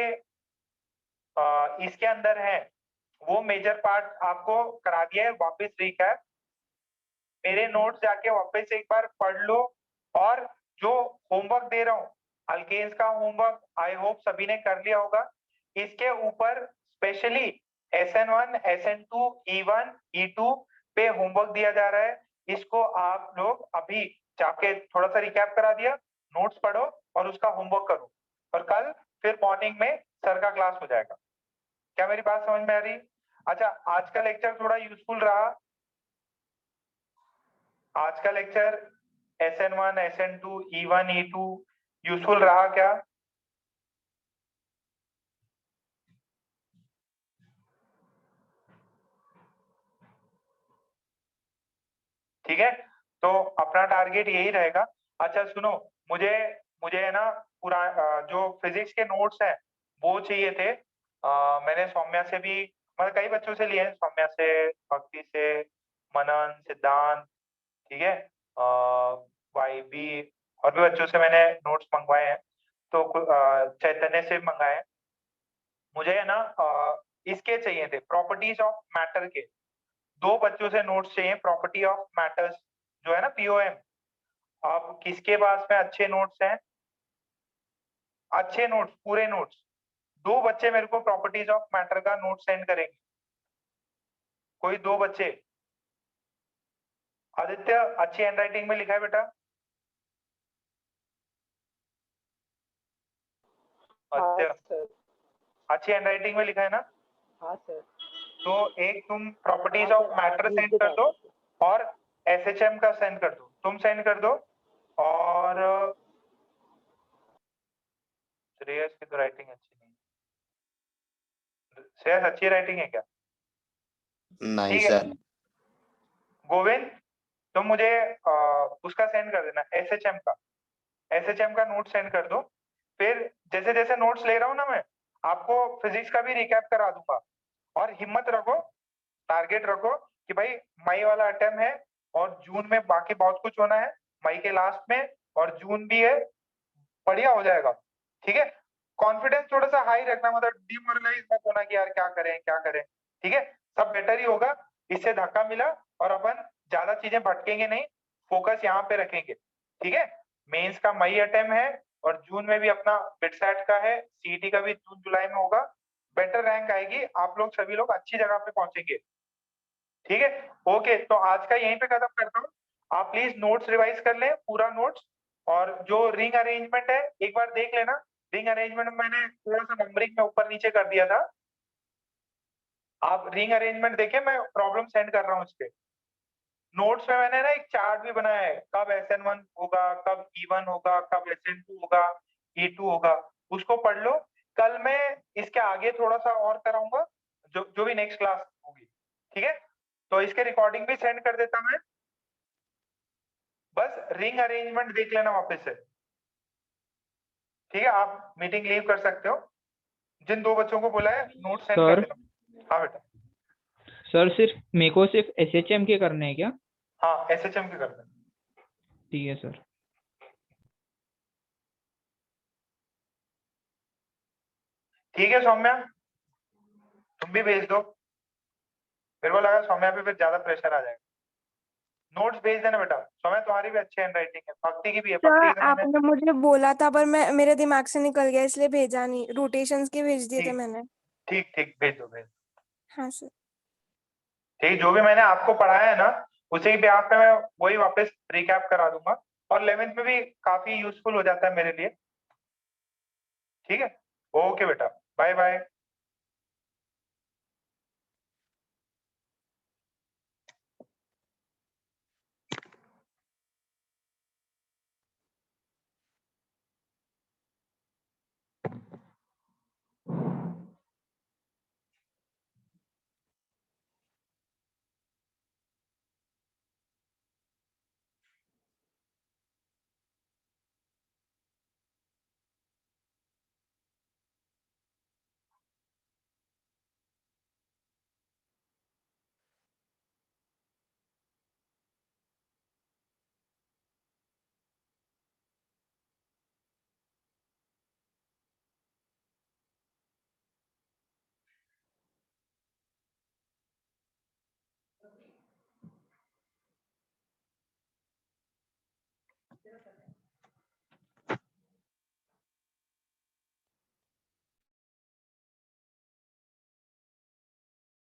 इसके अंदर है वो मेजर पार्ट आपको करा दिया है। वापस रिकैप, मेरे नोट्स जाके वापस एक बार पढ़ लो, और जो होमवर्क दे रहा हूँ अल्केन्स का होमवर्क आई होप सभी ने कर लिया होगा। इसके ऊपर specially SN1 SN2 E1 E2 पे होमवर्क दिया जा रहा है, इसको आप लोग अभी जाके थोड़ा सा रिकैप करा दिया, नोट्स पढ़ो और उसका होमवर्क करो, और कल फिर मॉर्निंग में सर का क्लास हो जाएगा। क्या मेरी बात समझ में आ रही? अच्छा आज का लेक्चर थोड़ा यूजफुल रहा, आज का lecture SN1 SN2 E1 E2 useful रहा क्या? ठीक है, तो अपना टारगेट यही रहेगा। अच्छा सुनो, मुझे मुझे है ना पूरा जो फिजिक्स के नोट्स हैं वो चाहिए थे। मैंने सौम्या से भी, मतलब कई बच्चों से लिए हैं, सौम्या से, भक्ति से, मनन, सिद्धांत, ठीक है, YB, और भी बच्चों से मैंने नोट्स मंगवाए हैं। तो चैतन्य से भी मंगाए हैं। मुझे है ना इसके चाहिए थे, प्रॉपर्टीज ऑफ मैटर के। 2 बच्चों से नोट्स चाहिए, प्रॉपर्टी ऑफ मैटर्स जो है ना, POM। अब किसके पास में अच्छे नोट्स हैं? अच्छे नोट्स, पूरे नोट्स। 2 बच्चे मेरे को प्रॉपर्टीज ऑफ मैटर का नोट सेंड करेंगे। कोई 2 बच्चे। आदित्य, अच्छी हैंडराइटिंग में लिखा है बेटा? आदित्य, सर। अच्छी हैंडराइटिंग में लिखा है ना? हाँ सर। तो एक तुम प्रॉपर्टीज हाँ ऑफ सर, मैटर लिख सेंड के कर दो, डाल दो। और SHM का सेंड कर दो, तुम सेंड कर दो। और श्रेयस की तो राइटिंग अच्छी नहीं है। श्रेयस, अच्छी राइटिंग है क्या? नहीं ठीक है। सर। गोविंद, तुम मुझे उसका सेंड कर देना, SHM का नोट सेंड कर दो। फिर जैसे जैसे नोट्स ले रहा हूँ ना मैं, आपको फिजिक्स का भी रिकैप करा दूंगा। और हिम्मत रखो, टारगेट रखो कि भाई मई वाला अटेम्प्ट है, और जून में बाकी बहुत कुछ होना है, मई के लास्ट में, और जून भी है, बढ़िया हो जाएगा। ठीक है। कॉन्फिडेंस थोड़ा सा हाई रखना, मतलब डिमोरलाइज मत होना कि यार क्या करें क्या करें। ठीक है, सब बेटर ही होगा। इससे धक्का मिला और अपन ज्यादा चीजें भटकेंगे नहीं, फोकस यहाँ पे रखेंगे। ठीक है। मेंस का मई अटेम्प्ट है, और जून में भी अपना बिटसेट का है, CET का भी जून जुलाई में होगा। बेटर रैंक आएगी, आप लोग सभी लोग अच्छी जगह पे पहुंचेंगे। ठीक है। ओके, तो आज का यहीं पे खत्म करता हूँ। आप प्लीज नोट्स रिवाइज कर लें, पूरा नोट्स। और जो रिंग अरेंजमेंट है एक बार देख लेना। रिंग अरेंजमेंट मैंने थोड़ा सा नंबरिंग में ऊपर नीचे कर दिया था। आप रिंग अरेंजमेंट देखें, मैं प्रॉब्लम सेंड कर रहा हूँ इस पे। नोट्स में मैंने ना एक चार्ट भी बनाया है, कब SN1 होगा, कब E1 होगा, कब SN2 होगा, E2 होगा। उसको पढ़ लो। कल मैं इसके आगे थोड़ा सा और कराऊंगा, जो जो भी नेक्स्ट क्लास होगी। ठीक है। तो इसके रिकॉर्डिंग भी सेंड कर देता मैं। बस रिंग अरेंजमेंट देख लेना वापस से। ठीक है, आप मीटिंग लीव कर सकते हो। जिन 2 बच्चों को बोला है नोट सेंड कर सर देना। हाँ बेटा। सर सिर्फ मेरे को सिर्फ SHM के करने हैं क्या? हाँ, SHM के कर देना। ठीक है सर। ठीक है सौम्या, तुम भी भेज दो। मेरे को लगा सौम्या पे फिर ज्यादा प्रेशर आ जाएगा। नोट्स भेज देना बेटा। सौम्या, तुम्हारी भी अच्छी हैंड राइटिंग है, भक्ति की भी है, भक्ति सर की तो मैंने। आपने मुझे बोला था पर मैं मेरे दिमाग से निकल गया इसलिए भेजा नहीं, रोटेशंस के भेज दिए थे ठीक मैंने। ठीक ठीक, भेज दो भेज दो। हाँ सर। ठीक, जो भी मैंने आपको पढ़ाया है ना, उसी पे आप पे मैं वही वापस रिकैप करा दूंगा। और 11th में भी काफी यूजफुल हो जाता है मेरे लिए। ठीक है। ओके बेटा, बाय बाय।